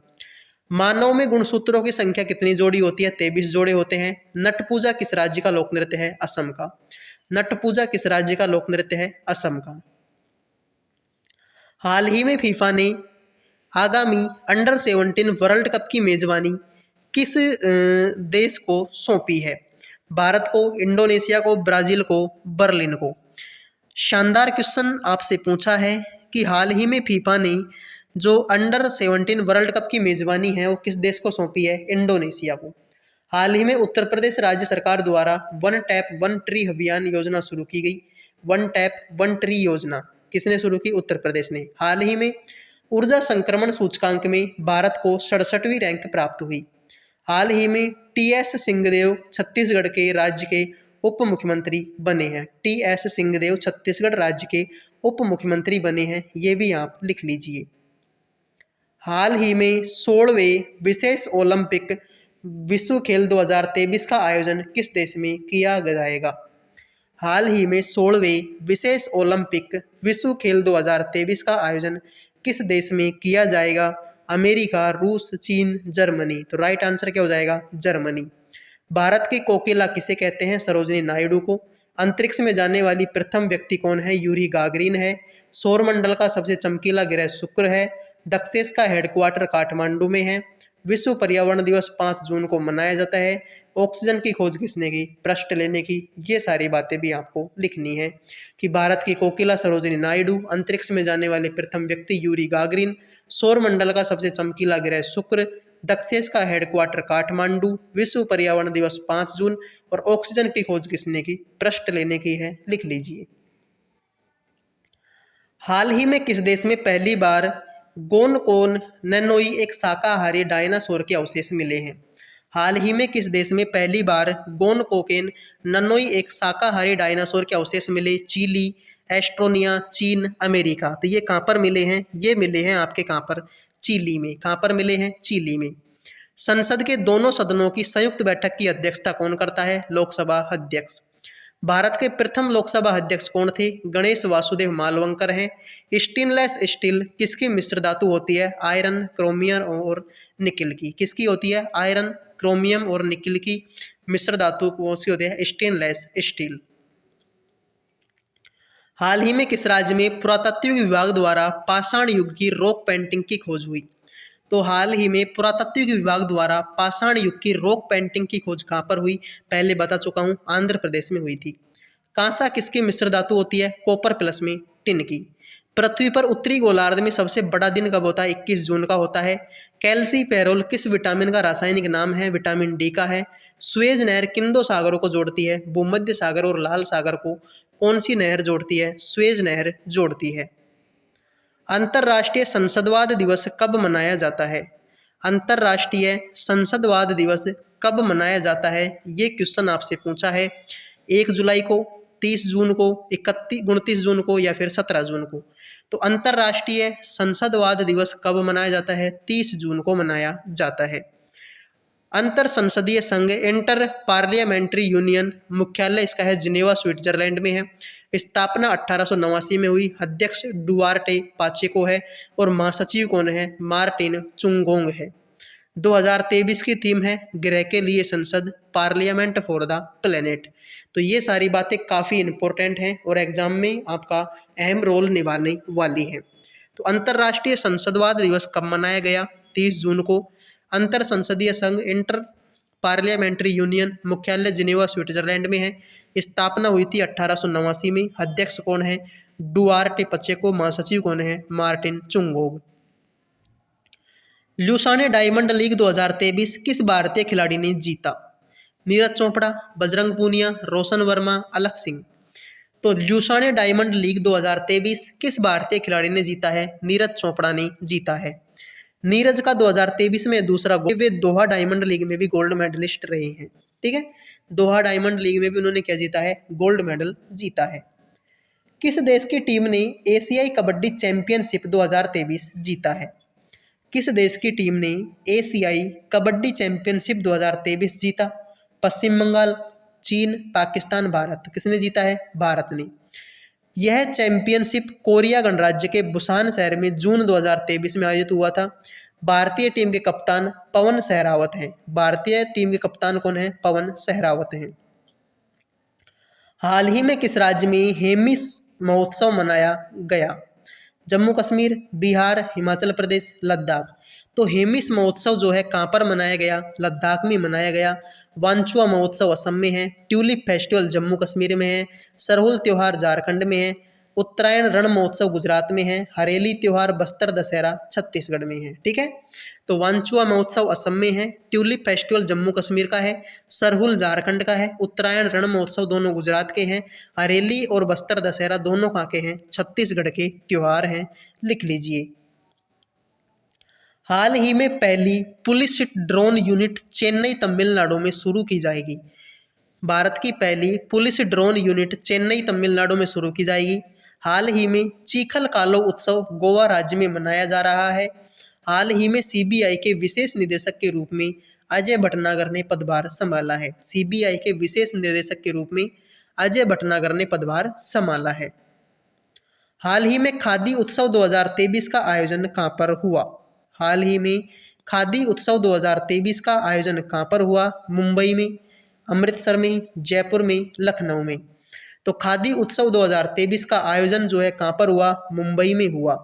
मानव में गुणसूत्रों की संख्या कितनी जोड़ी होती है? 23 जोड़े होते हैं। नट पूजा किस राज्य का लोक नृत्य है? असम का। नट पूजा किस राज्य का लोक नृत्य है? असम का। हाल ही में फीफा ने आगामी अंडर 17 वर्ल्ड कप की मेजबानी किस देश को सौंपी है? भारत को, इंडोनेशिया को, ब्राजील को, बर्लिन को। शानदार क्वेश्चन आपसे पूछा है कि हाल ही में फीफा ने जो अंडर 17 वर्ल्ड कप की मेजबानी है वो किस देश को सौंपी है? इंडोनेशिया को। हाल ही में उत्तर प्रदेश राज्य सरकार द्वारा वन टैप वन ट्री अभियान योजना शुरू की गई। वन टैप वन ट्री योजना किसने शुरू की? उत्तर प्रदेश ने। हाल ही में ऊर्जा संक्रमण सूचकांक में भारत को 67वीं रैंक प्राप्त हुई। हाल ही में टीएस सिंहदेव छत्तीसगढ़ के राज्य के उप मुख्यमंत्री बने हैं। टीएस सिंहदेव छत्तीसगढ़ राज्य के उप मुख्यमंत्री बने हैं, ये भी आप लिख लीजिए। हाल ही में 16वें विशेष ओलंपिक विश्व खेल 2023 का आयोजन किस देश में किया जाएगा? हाल ही में 16वें विशेष ओलंपिक विश्व खेल 2023 का आयोजन किस देश में किया जाएगा? अमेरिका, रूस, चीन, जर्मनी। तो राइट आंसर क्या हो जाएगा? जर्मनी। भारत की कोकिला किसे कहते हैं? सरोजिनी नायडू को। अंतरिक्ष में जाने वाली प्रथम व्यक्ति कौन है? यूरी गागरिन है। सौरमंडल का सबसे चमकीला ग्रह शुक्र है। दक्षेस का हेडक्वार्टर काठमांडू में है। विश्व पर्यावरण दिवस 5 जून को मनाया जाता है। ऑक्सीजन की खोज किसने की? पृष्ठ लेने की। ये सारी बातें भी आपको लिखनी है कि भारत की कोकिला सरोजिनी नायडू, अंतरिक्ष में जाने वाले प्रथम व्यक्ति यूरी गागरिन, सौरमंडल का सबसे चमकीला ग्रह शुक्र, दक्षेस का हेडक्वार्टर काठमांडू, विश्व पर्यावरण दिवस 5 जून और ऑक्सीजन की खोज किसने की? पृष्ठ लेने की है, लिख लीजिए। हाल ही में किस देश में पहली बार गोनकोन नैनोई एक शाकाहारी डायनासोर के अवशेष मिले हैं? हाल ही में किस देश में पहली बार गोनकोकेन ननोई एक शाकाहारी डायनासोर के अवशेष मिले? चिली, एस्टोनिया, चीन, अमेरिका। तो ये कहाँ पर मिले हैं? ये मिले हैं आपके कहाँ पर? चिली में। कहाँ पर मिले हैं? चिली में। संसद के दोनों सदनों की संयुक्त बैठक की अध्यक्षता कौन करता है? लोकसभा अध्यक्ष। भारत के प्रथम लोकसभा अध्यक्ष कौन थे? गणेश वासुदेव मालवंकर हैं। स्टेनलेस स्टील किसकी मिश्र धातु होती है? आयरन, क्रोमियम और निकिल की। किसकी होती है? आयरन, क्रोमियम और निकिल की मिश्र धातु कौन सी होती है? Stainless steel. हाल ही में किस राज्य में पुरातत्व विभाग द्वारा पाषाण युग की रॉक पेंटिंग की खोज हुई? तो हाल ही में पुरातत्व विभाग द्वारा पाषाण युग की रॉक पेंटिंग की खोज कहाँ पर हुई? पहले बता चुका हूँ, आंध्र प्रदेश में हुई थी। कांसा किसकी मिश्र धातु होती है? कॉपर प्लस में टिन की। पृथ्वी पर उत्तरी गोलार्ध में सबसे बड़ा दिन कब होता है? 21 जून का होता है। कैल्सीफेरोल किस विटामिन का रासायनिक नाम है? विटामिन डी का है। सुएज नहर किन दो सागरों को जोड़ती है? भूमध्य सागर और लाल सागर को कौन सी नहर जोड़ती है? सुएज नहर जोड़ती है। अंतर्राष्ट्रीय संसदवाद दिवस कब मनाया जाता है? अंतर्राष्ट्रीय संसदवाद दिवस कब मनाया जाता है? ये क्वेश्चन आपसे पूछा है। 1 जुलाई को, 30 जून को, 29 जून को या फिर 17 जून को। तो अंतर्राष्ट्रीय संसदवाद दिवस कब मनाया जाता है? 30 जून को मनाया जाता है। अंतर संसदीय संघ इंटर पार्लियामेंट्री यूनियन मुख्यालय इसका है जिनेवा स्विट्जरलैंड में है। स्थापना 1889 में हुई। अध्यक्ष डुआर्टे पाचेको है और महासचिव कौन है? मार्टिन चुंगोंग है। 2023 की थीम है ग्रह के लिए संसद, पार्लियामेंट फॉर द प्लेनेट। तो ये सारी बातें काफ़ी इंपॉर्टेंट हैं और एग्जाम में आपका अहम रोल निभाने वाली है। तो अंतर्राष्ट्रीय संसदवाद दिवस कब मनाया गया? 30 जून को। अंतर संसदीय संघ इंटर पार्लियामेंट्री यूनियन मुख्यालय जिनेवा स्विट्जरलैंड में है। स्थापना हुई थी 1889 में। अध्यक्ष कौन है? डुआर्टे पचेको। महासचिव कौन है? मार्टिन चुंगोग। ल्यूसाने डायमंड लीग 2023 किस भारतीय खिलाड़ी ने जीता? नीरज चोपड़ा, बजरंग पूनिया, रोशन वर्मा, अलख सिंह। तो ल्यूसाने डायमंड लीग 2023 किस भारतीय खिलाड़ी ने जीता है? नीरज चोपड़ा ने जीता है। नीरज का 2023 में दूसरा गोल्ड, वे दोहा डायमंड लीग में भी गोल्ड मेडलिस्ट रहे हैं। ठीक है, दोहा डायमंड लीग में भी उन्होंने क्या जीता है? गोल्ड मेडल जीता है। किस देश की टीम ने एशियाई कबड्डी चैंपियनशिप 2023 जीता है? किस देश की टीम ने एशियाई कबड्डी चैंपियनशिप 2023 जीता? पश्चिम बंगाल, चीन, पाकिस्तान, भारत। किसने जीता है? भारत ने। यह चैंपियनशिप कोरिया गणराज्य के बुसान शहर में जून 2023 में आयोजित हुआ था। भारतीय टीम के कप्तान पवन सहरावत हैं। भारतीय टीम के कप्तान कौन है? पवन सहरावत हैं। हाल ही में किस राज्य में हेमिस महोत्सव मनाया गया? जम्मू कश्मीर, बिहार, हिमाचल प्रदेश, लद्दाख। तो हेमिस महोत्सव जो है कहाँ पर मनाया गया? लद्दाख में मनाया गया। वांचुआ महोत्सव असम में है। ट्यूलिप फेस्टिवल जम्मू कश्मीर में है। सरहुल त्यौहार झारखंड में है। उत्तरायण रण महोत्सव गुजरात में है। हरेली त्यौहार बस्तर दशहरा छत्तीसगढ़ में है। ठीक है, तो वांचुआ महोत्सव असम में है। ट्यूलिप फेस्टिवल जम्मू कश्मीर का है। सरहुल झारखंड का है। उत्तरायण रण महोत्सव दोनों गुजरात के हैं। हरेली और बस्तर दशहरा दोनों कहाँ के हैं? छत्तीसगढ़ के त्योहार हैं। लिख लीजिए। हाल ही में पहली police drone unit Chennai Tamil Nadu में शुरू की जाएगी। भारत की पहली police drone unit Chennai Tamil Nadu में शुरू की जाएगी। हाल ही में चीखल कालो उत्सव गोवा राज्य में मनाया जा रहा है। हाल ही में सीबीआई के विशेष निदेशक के रूप में अजय भटनागर ने पदभार संभाला है। सीबीआई के विशेष निदेशक के रूप में अजय भटनागर ने पदभार संभाला है। हाल ही में खादी उत्सव 2023 का आयोजन कहाँ पर हुआ? हाल ही में खादी उत्सव 2023 का आयोजन कहाँ पर हुआ? मुंबई में, अमृतसर में, जयपुर में, लखनऊ में। तो खादी उत्सव 2023 का आयोजन जो है कहाँ पर हुआ? मुंबई में हुआ।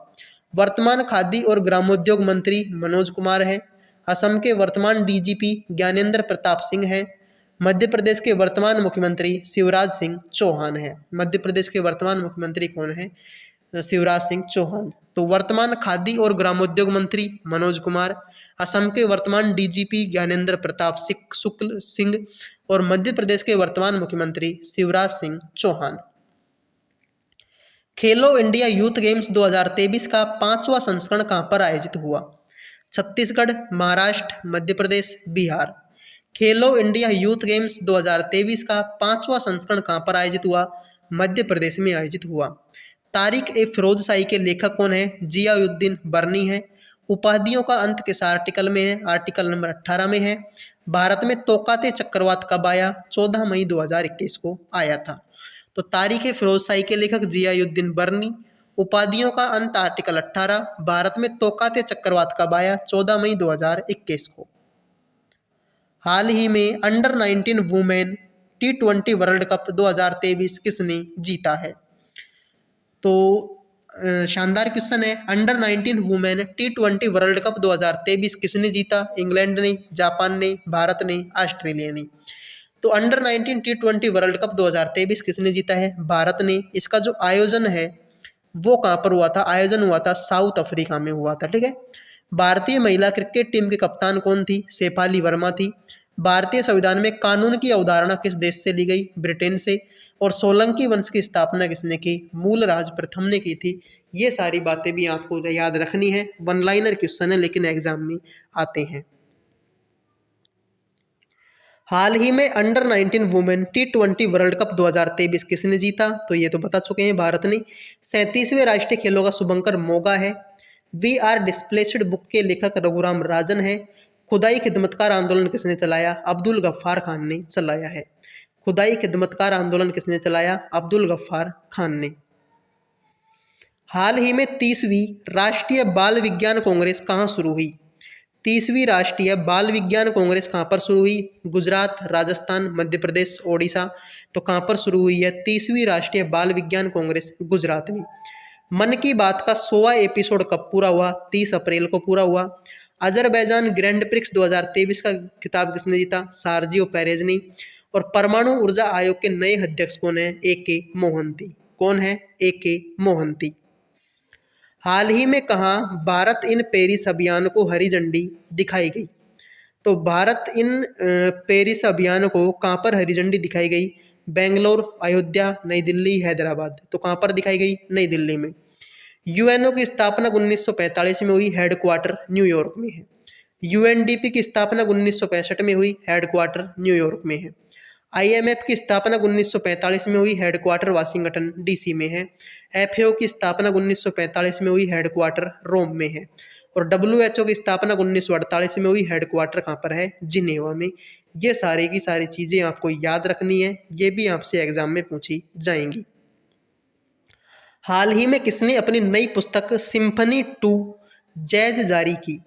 वर्तमान खादी और ग्रामोद्योग मंत्री मनोज कुमार हैं। असम के वर्तमान डीजीपी ज्ञानेंद्र प्रताप सिंह हैं। मध्य प्रदेश के वर्तमान मुख्यमंत्री शिवराज सिंह चौहान हैं। मध्य प्रदेश के वर्तमान मुख्यमंत्री कौन है? शिवराज सिंह चौहान। तो वर्तमान खादी और ग्रामोद्योग मंत्री मनोज कुमार, असम के वर्तमान डीजीपी ज्ञानेंद्र प्रताप शुक्ल सिंह और मध्य प्रदेश के वर्तमान मुख्यमंत्री शिवराज सिंह चौहान। खेलो इंडिया यूथ गेम्स 2023 का 5वां संस्करण कहाँ पर आयोजित हुआ? छत्तीसगढ़, महाराष्ट्र, मध्य प्रदेश, बिहार। खेलो इंडिया यूथ गेम्स 2023 का 5वां संस्करण कहाँ पर आयोजित हुआ? मध्य प्रदेश में आयोजित हुआ। तारिक ए फिरोज शाही के लेखक कौन है? जियाउद्दीन बर्नी है। उपाधियों का अंत किस आर्टिकल में है? आर्टिकल नंबर 18 में है। भारत में तोक़ाते चक्रवात कब आया? 14 मई 2021 को आया था। तो तारीख़ फ़िरोज़शाही के लेखक ज़ियाउद्दीन बर्नी। उपाधियों का अंत आर्टिकल 18। भारत में तोक़ाते चक्रवात कब आया? 14 मई 2021 को। हाल ही में under 19 women T20 world cup 2023 किसने जीता है? तो शानदार क्वेश्चन है। Under 19 women T20 world cup 2023 किसने जीता? इंग्लैंड ने, जापान ने, भारत ने, ऑस्ट्रेलिया ने। तो अंडर 19 T20 वर्ल्ड कप 2023 किसने जीता है? भारत ने। इसका जो आयोजन है वो कहाँ पर हुआ था? आयोजन हुआ था साउथ अफ्रीका में हुआ था। ठीक है। भारतीय महिला क्रिकेट टीम की कप्तान कौन थी? शेफाली वर्मा थी। भारतीय संविधान में कानून की अवधारणा किस देश से ली गई? ब्रिटेन से। और सोलंकी वंश की स्थापना किसने की? मूलराज प्रथम ने की थी। ये सारी बातें भी आपको याद रखनी है। वन लाइनर क्वेश्चन है लेकिन एग्जाम में आते हैं। हाल ही में under 19 women T20 world cup 2023 किसने जीता? तो ये तो बता चुके हैं, भारत ने। 37वें राष्ट्रीय खेलों का शुभंकर मोगा है। वी आर डिस्प्लेस्ड बुक के लेखक रघुराम राजन है। खुदाई खिदमतकार आंदोलन किसने चलाया? अब्दुल गफ्फार खान ने चलाया है। खुदाई खिदमतकार आंदोलन किसने चलाया? अब्दुल गफ्फार खान ने। हाल ही में 30वीं राष्ट्रीय बाल विज्ञान कांग्रेस कहाँ शुरू हुई? 30वीं राष्ट्रीय बाल विज्ञान कांग्रेस कहाँ पर शुरू हुई? गुजरात, राजस्थान, मध्य प्रदेश, ओडिशा। तो कहाँ पर शुरू हुई है 30वीं राष्ट्रीय बाल विज्ञान कांग्रेस? गुजरात में। मन की बात का 100वां एपिसोड कब पूरा हुआ? 30 अप्रैल को पूरा हुआ। अजरबैजान ग्रैंड प्रिक्स 2023 का खिताब किसने जीता? सार्जियो पेरेज ने। और परमाणु ऊर्जा आयोग के नए अध्यक्ष कौन है? AK मोहंती। कौन है? AK मोहंती। हाल ही में कहाँ भारत इन पेरिस अभियान को हरी झंडी दिखाई गई? तो भारत इन पेरिस अभियान को कहाँ पर हरी झंडी दिखाई गई? बेंगलोर, अयोध्या, नई दिल्ली, हैदराबाद। तो कहाँ पर दिखाई गई? नई दिल्ली में। UNO की स्थापना 1945 में हुई, हेडक्वार्टर न्यूयॉर्क में है। UNDP की स्थापना 1965 में हुई, हेडक्वार्टर न्यूयॉर्क में है। IMF की स्थापना 1945 में हुई, हेडक्वार्टर वाशिंगटन DC में है। FAO की स्थापना 1945 में हुई, हेडक्वार्टर रोम में है। और WHO की स्थापना 1948 में हुई, हेडक्वार्टर कहाँ पर है? जिनेवा में। ये सारी की सारी चीज़ें आपको याद रखनी है, ये भी आपसे एग्जाम में पूछी जाएंगी। हाल ही में किसने अपनी नई पुस्तक सिम्फनी टू जैज जारी की?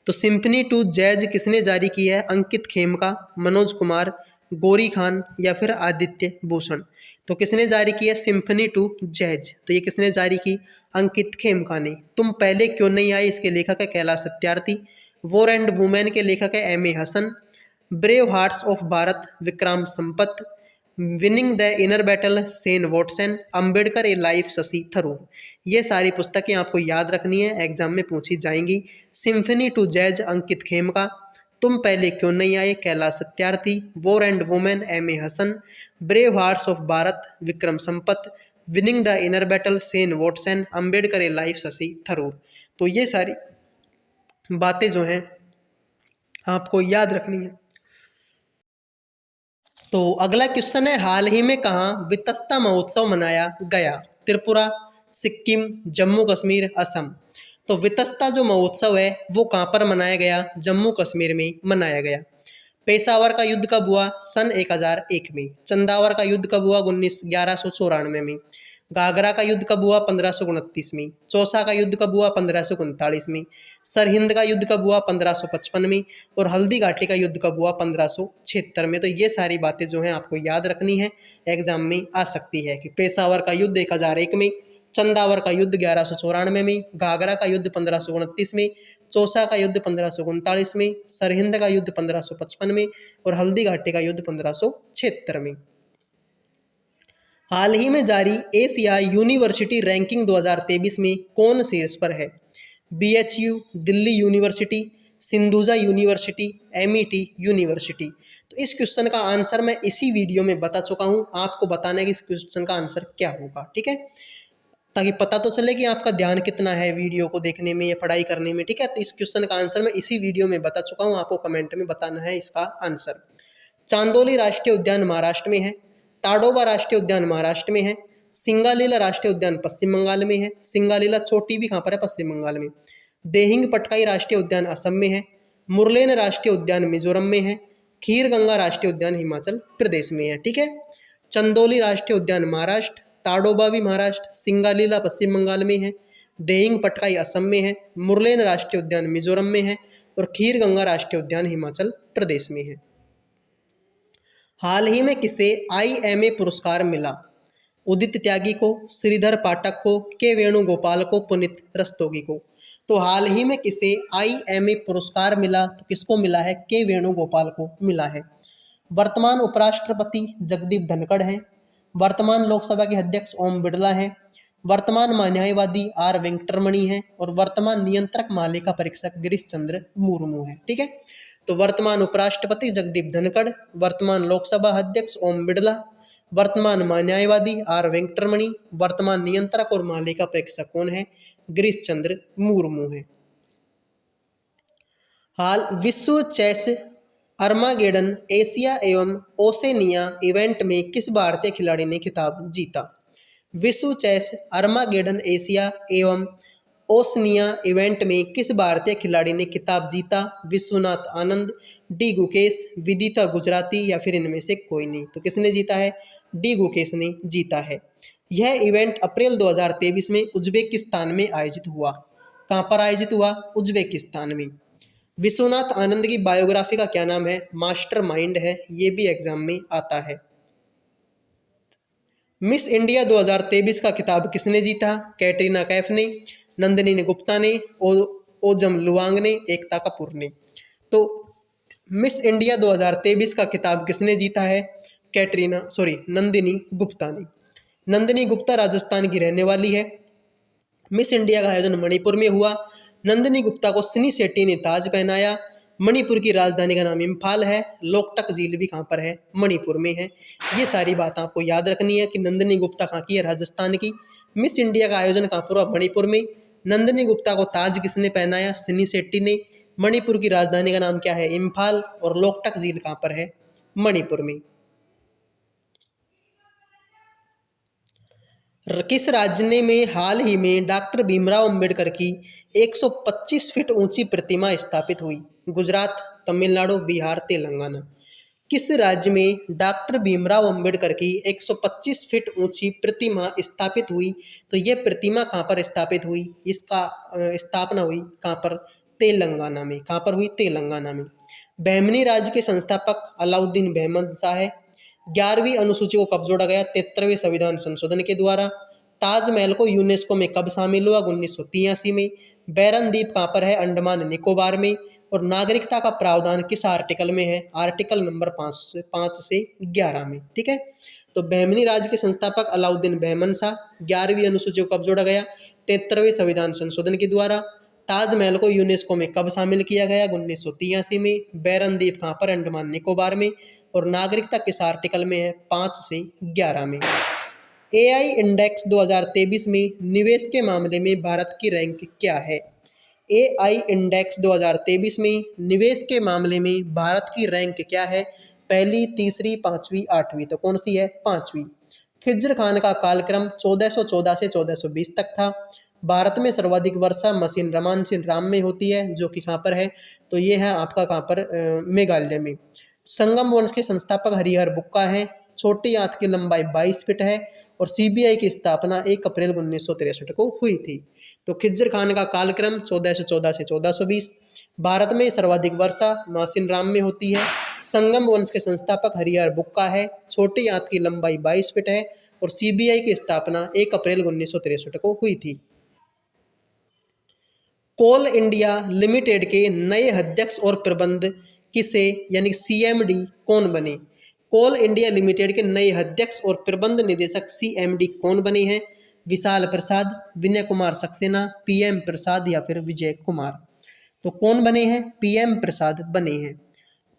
तो सिम्फनी टू जैज किसने जारी की है? अंकित खेमका, मनोज कुमार, गौरी खान या फिर आदित्य भूषण। तो किसने जारी की है सिम्फनी टू जैज? तो ये किसने जारी की? अंकित खेमका ने। तुम पहले क्यों नहीं आए इसके लेखक है Kailash Satyarthi. War and women के लेखक है MA Hasan. Brave hearts of Bharat Vikram Sampath. Winning the inner battle Shane Watson. Ambedkar a life Shashi Tharoor. ये सारी पुस्तकें आपको याद रखनी है, एग्जाम में पूछी जाएंगी। Symphony to jazz Ankit Khemka, तुम पहले क्यों नहीं आए Kailash Satyarthi, war and women MA Hasan, brave hearts of Bharat Vikram Sampath, winning the inner battle Shane Watson, Ambedkar a life Shashi Tharoor. तो ये सारी बातें जो हैं आपको याद रखनी है। तो अगला क्वेश्चन है, हाल ही में कहाँ वितस्ता महोत्सव मनाया गया? त्रिपुरा, सिक्किम, जम्मू कश्मीर, असम। तो वितस्ता जो महोत्सव है वो कहाँ पर मनाया गया? जम्मू कश्मीर में मनाया गया। पेशावर का युद्ध कब हुआ? सन 1001 में। चंदावर का युद्ध कब हुआ? 1194 में। घाघरा का युद्ध कब हुआ? 1529 में। चौसा का युद्ध कब हुआ? 1539 में। सरहिंद का युद्ध कब हुआ? 1555 में। और हल्दी घाटी का युद्ध कब हुआ? 1576 में। तो ये सारी बातें जो हैं आपको याद रखनी है, एग्जाम में आ सकती है कि पेशावर का युद्ध 1001 में, चंदावर का युद्ध 1194 में, घाघरा का युद्ध 1529 में, चौसा का युद्ध 1539 में, सरहिंद का युद्ध 1555 में और हल्दी घाटी का युद्ध 1576 में। हाल ही में जारी एशिया यूनिवर्सिटी रैंकिंग 2023 में कौन शीर्ष पर है? BHU, Delhi university, Sindhuja university, MET university. तो इस क्वेश्चन का आंसर मैं इसी वीडियो में बता चुका हूँ, आपको बताना है कि इस क्वेश्चन का आंसर क्या होगा, ठीक है, ताकि पता तो चले कि आपका ध्यान कितना है वीडियो को देखने में या पढ़ाई करने में, ठीक है। तो इस क्वेश्चन का आंसर मैं इसी वीडियो में बता चुका हूँ, आपको कमेंट में बताना है इसका आंसर। चांदोली राष्ट्रीय उद्यान महाराष्ट्र में है, ताडोबा राष्ट्रीय उद्यान महाराष्ट्र में है, सिंगालीला राष्ट्रीय उद्यान पश्चिम बंगाल में है, सिंगालीला चोटी भी कहाँ पर है? पश्चिम बंगाल में। देहिंग पटकाई राष्ट्रीय उद्यान असम में है, मुरलेन राष्ट्रीय उद्यान मिजोरम में है, खीर गंगा राष्ट्रीय उद्यान हिमाचल प्रदेश में है, ठीक है। चंदौली राष्ट्रीय उद्यान महाराष्ट्र, ताडोबा भी महाराष्ट्र, सिंगालीला पश्चिम बंगाल में है, देइंग पटकाई असम में है, मुरलेन राष्ट्रीय उद्यान मिजोरम में है और खीर गंगा राष्ट्रीय उद्यान हिमाचल प्रदेश में है। हाल ही में किसे IMA पुरस्कार मिला? उदित त्यागी को, श्रीधर पाठक को, के वेणुगोपाल को, पुनीत रस्तोगी को। तो हाल ही में किसे IMA पुरस्कार मिला? तो किसको मिला है? के वेणुगोपाल को मिला है। वर्तमान उपराष्ट्रपति जगदीप धनखड़ हैं। वर्तमान लोकसभा के अध्यक्ष ओम बिरला हैं। वर्तमान न्यायवादी R वेंकटरमणि हैं और वर्तमान नियंत्रक महालेखा परीक्षक गिरीश चंद्र मुर्मू हैं, ठीक है। तो वर्तमान उपराष्ट्रपति जगदीप धनखड़, वर्तमान लोकसभा अध्यक्ष ओम बिरला, वर्तमान न्यायवादी R वेंकटरमणि, वर्तमान नियंत्रक और महालेखा परीक्षक कौन है? गिरीश चंद्र मुर्मू है। हाल विश्व चेस अर्मागेडन एशिया एवं ओसेनिया इवेंट में किस भारतीय खिलाड़ी ने खिताब जीता? विश्व चेस अर्मागेडन एशिया एवं ओसनिया इवेंट में किस भारतीय खिलाड़ी ने खिताब जीता? विश्वनाथ आनंद, डी गुकेश, विदिता गुजराती या फिर इनमें से कोई नहीं। तो किसने जीता है? डी गुकेश ने जीता है। यह इवेंट अप्रैल 2023 में उज्बेकिस्तान में आयोजित हुआ। कहाँ पर आयोजित हुआ? उज्बेकिस्तान में। विश्वनाथ आनंद की बायोग्राफी का क्या नाम है? मास्टरमाइंड है। ये भी एग्जाम में आता है। मिस इंडिया 2023 का खिताब किसने जीता? कैटरीना कैफ ने, नंदिनी गुप्ता ने, ओजम लुवांग ने, एकता कपूर ने। तो मिस इंडिया 2023 का खिताब किसने जीता है? नंदिनी गुप्ता ने। नंदिनी गुप्ता राजस्थान की रहने वाली है। मिस इंडिया का आयोजन मणिपुर में हुआ। नंदिनी गुप्ता को सिनी शेट्टी ने ताज पहनाया। मणिपुर की राजधानी का नाम इम्फाल है। लोकटक झील भी कहाँ पर है? मणिपुर में है। ये सारी बात आपको याद रखनी है कि नंदिनी गुप्ता कहाँ की है? राजस्थान की। मिस इंडिया का आयोजन कहाँ पर हुआ? मणिपुर में। नंदिनी गुप्ता को ताज किसने पहनाया? सिनी शेट्टी ने। मणिपुर की राजधानी का नाम क्या है? इम्फाल। और लोकटक झील कहाँ पर है? मणिपुर में। किस राज्य में हाल ही में डॉक्टर भीमराव अंबेडकर की 125 फीट ऊंची प्रतिमा स्थापित हुई? गुजरात, तमिलनाडु, बिहार, तेलंगाना। किस राज्य में डॉक्टर भीमराव अंबेडकर की 125 फीट ऊंची प्रतिमा स्थापित हुई? तो ये प्रतिमा कहाँ पर स्थापित हुई? इसका स्थापना हुई कहाँ पर? तेलंगाना में। कहाँ पर हुई? तेलंगाना में। बहमनी राज्य के संस्थापक अलाउद्दीन बहमन शाह है। 11वीं अनुसूची को कब जोड़ा गया? 73वें संविधान संशोधन के द्वारा। ताजमहल को यूनेस्को में कब शामिल हुआ? 1983 में। बैरन द्वीप कहाँ पर है? अंडमान निकोबार में। और नागरिकता का प्रावधान किस आर्टिकल में है? आर्टिकल नंबर 5 से 11 में, ठीक है। तो बहमनी राज्य के संस्थापक अलाउद्दीन बहमन शाह। 11वीं अनुसूची को कब जोड़ा गया? 73वें संविधान संशोधन के द्वारा। ताजमहल को यूनेस्को में कब शामिल किया गया? 1983 में। बैरन द्वीप कहाँ पर? अंडमान निकोबार में। और नागरिकता किस आर्टिकल में है? 5 से 11 में। AI इंडेक्स 2023 में निवेश के मामले में भारत की रैंक क्या है? AI इंडेक्स 2023 में निवेश के मामले में भारत की रैंक क्या है? पहली, तीसरी, पांचवी, आठवीं। तो कौन सी है? पांचवी। खिज्र खान का कालक्रम 1414 से 1420 तक था। भारत में सर्वाधिक वर्षा मशीन रमानसिन राम में होती है, जो कि कहाँ पर है? तो ये है आपका कहाँ पर? मेघालय में। संगम वंश के संस्थापक हरिहर बुक्का हैं। छोटी आंत की लंबाई 22 फीट है और CBI की स्थापना 1 अप्रैल 1963 को हुई थी। तो खिज्र खान का कालक्रम 1414 से 1420। भारत में सर्वाधिक वर्षा मासिन राम में होती है। संगम वंश के संस्थापक हरिहर बुक्का है। छोटी आंत की लंबाई 22 फीट है और CBI की स्थापना 1 अप्रैल 1963 को हुई थी। कोल इंडिया लिमिटेड के नए अध्यक्ष और प्रबंध किसे यानी CMD कौन बने? कोल इंडिया लिमिटेड के नए अध्यक्ष और प्रबंध निदेशक CMD कौन बने हैं? विशाल प्रसाद, विनय कुमार सक्सेना, PM प्रसाद या फिर विजय कुमार। तो कौन बने हैं? PM प्रसाद बने हैं।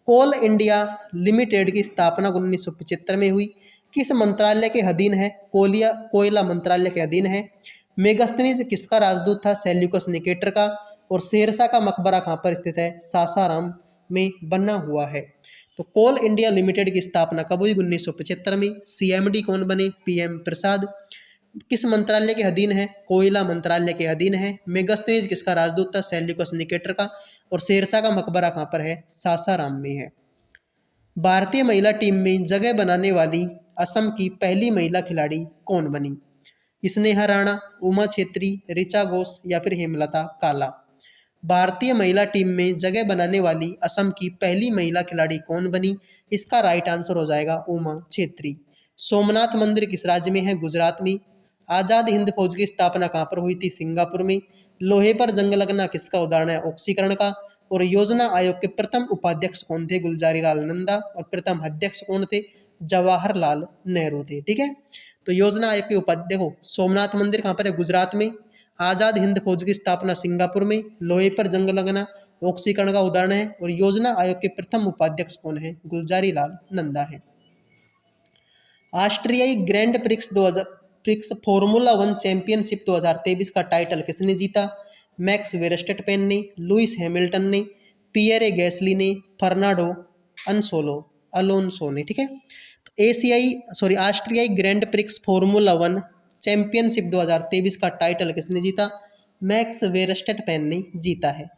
कोल इंडिया लिमिटेड की स्थापना 1975 में हुई। किस मंत्रालय के अधीन है? कोयला मंत्रालय के अधीन है। मेगास्थनीज किसका राजदूत था? सेल्यूकस निकेटर का। और शेरशाह का मकबरा कहाँ पर स्थित है? सासाराम में बना हुआ है। तो कोल इंडिया लिमिटेड की स्थापना कब हुई? 1975 में। CMD कौन बने? PM प्रसाद। किस मंत्रालय के अधीन है? कोयला मंत्रालय के अधीन है। मेगास्थनीज किसका राजदूत था? सेल्यूकस निकेटर का। और शेरशाह का मकबरा कहाँ पर है? सासाराम में है। भारतीय महिला टीम में जगह बनाने वाली असम की पहली महिला खिलाड़ी कौन बनी? स्नेहा राणा, उमा छेत्री, ऋचा घोष या फिर हेमलता काला। भारतीय महिला टीम में जगह बनाने वाली असम की पहली महिला खिलाड़ी कौन बनी? इसका राइट आंसर हो जाएगा उमा छेत्री। सोमनाथ मंदिर किस राज्य में है? गुजरात में। आजाद हिंद फौज की स्थापना कहाँ पर हुई थी? सिंगापुर में। लोहे पर जंग लगना किसका उदाहरण है? ऑक्सीकरण का। और योजना आयोग के प्रथम उपाध्यक्ष कौन थे? गुलजारी लाल नंदा। और प्रथम अध्यक्ष कौन थे? जवाहरलाल नेहरू थे। ठीक है, तो योजना आयोग के उपाध्यक्ष देखो, सोमनाथ मंदिर कहाँ पर है? गुजरात में। आजाद हिंद फौज की स्थापना सिंगापुर में। लोहे पर जंग लगना ऑक्सीकरण का उदाहरण है। और योजना आयोग के प्रथम उपाध्यक्ष कौन है? गुलजारी लाल नंदा है। ऑस्ट्रियाई ग्रैंड प्रिक्स फॉर्मूला 1 चैंपियनशिप 2023 का टाइटल किसने जीता? मैक्स वेरस्टेपेन ने, लुइस हैमिल्टन ने, पियरे गैसली ने, फर्नांडो अलोंसो ने। ठीक है, तो ऑस्ट्रियाई ग्रैंड प्रिक्स फॉर्मूला 1 चैंपियनशिप 2023 का टाइटल किसने जीता? मैक्स वेरस्टेपेन ने जीता है।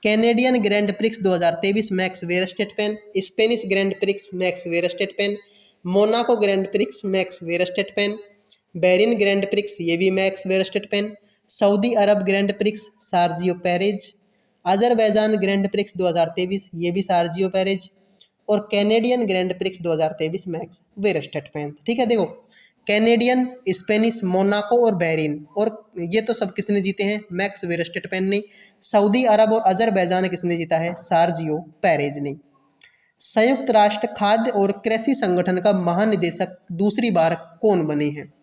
Canadian Grand Prix 2023 Max Verstappen, Spanish Grand Prix Max Verstappen, Monaco Grand Prix Max Verstappen, Bahrain Grand Prix ये भी Max Verstappen, Saudi Arab Grand Prix Sergio Perez, Azerbaijan Grand Prix 2023 ये भी Sergio Perez, और Canadian Grand Prix 2023 Max Verstappen. ठीक है, देखो Canadian, Spanish, Monaco और बेरिन, और ये तो सब किसने जीते हैं? मैक्स वेरस्टेपेन ने। सऊदी अरब और अजरबैजान किसने जीता है? सार्जियो पेरेज ने। संयुक्त राष्ट्र खाद्य और कृषि संगठन का महानिदेशक दूसरी बार कौन बने हैं?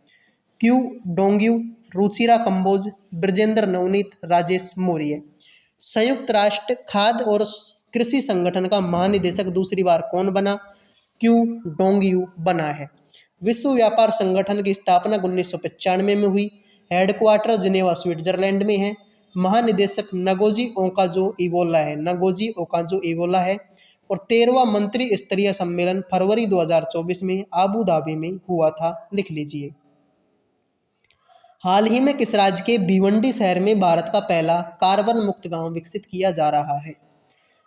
Qu Dongyu, Ruchira Kamboj, Brajendra Navnit, Rajesh Maurya. संयुक्त राष्ट्र खाद्य और कृषि संगठन का महानिदेशक दूसरी बार कौन बना? क्यू डोंग्यू बना है। विश्व व्यापार संगठन की स्थापना 1995 में हुई। हेडक्वार्टर जिनेवा स्विट्जरलैंड में है। महानिदेशक नगोजी ओकाजो इवोला है। और 13वां मंत्री स्तरीय सम्मेलन फरवरी 2024 में आबू धाबी में हुआ था। लिख लीजिए। हाल ही में किस राज्य के भिवंडी शहर में भारत का पहला कार्बन मुक्त गांव विकसित किया जा रहा है?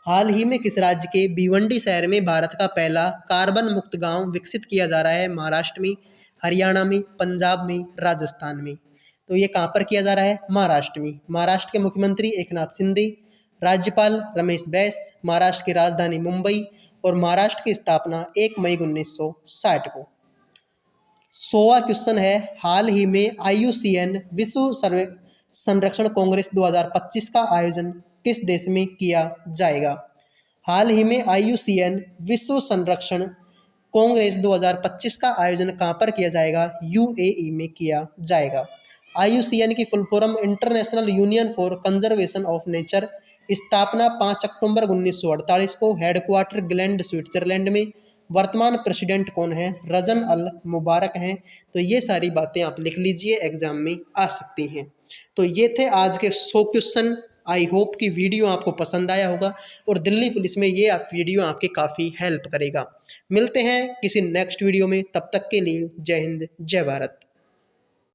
हाल ही में किस राज्य के भिवंडी शहर में भारत का पहला कार्बन मुक्त गांव विकसित किया जा रहा है? महाराष्ट्र में, हरियाणा में, पंजाब में, राजस्थान में। तो ये कहाँ पर किया जा रहा है? महाराष्ट्र में। महाराष्ट्र के मुख्यमंत्री एकनाथ शिंदे, राज्यपाल रमेश बैस, महाराष्ट्र की राजधानी मुंबई, और महाराष्ट्र की स्थापना 1 मई 1960 को। 100वां क्वेश्चन है, हाल ही में IUCN विश्व संरक्षण कांग्रेस 2025 का आयोजन किस देश में किया जाएगा? हाल ही में IUCN विश्व संरक्षण कांग्रेस 2025 का आयोजन कहाँ पर किया जाएगा? UAE में किया जाएगा। IUCN की full form international union for conservation of nature, स्थापना 5 अक्टूबर 1948 को, हेडक्वार्टर ग्लैंड स्विट्जरलैंड में। वर्तमान प्रेसिडेंट कौन है? रजन अल मुबारक हैं। तो ये सारी बातें आप लिख लीजिए, एग्जाम में आ सकती हैं। तो ये थे आज के 100 क्वेश्चन। आई होप कि वीडियो आपको पसंद आया होगा और दिल्ली पुलिस में ये वीडियो आपके काफ़ी हेल्प करेगा। मिलते हैं किसी नेक्स्ट वीडियो में, तब तक के लिए जय हिंद, जय भारत।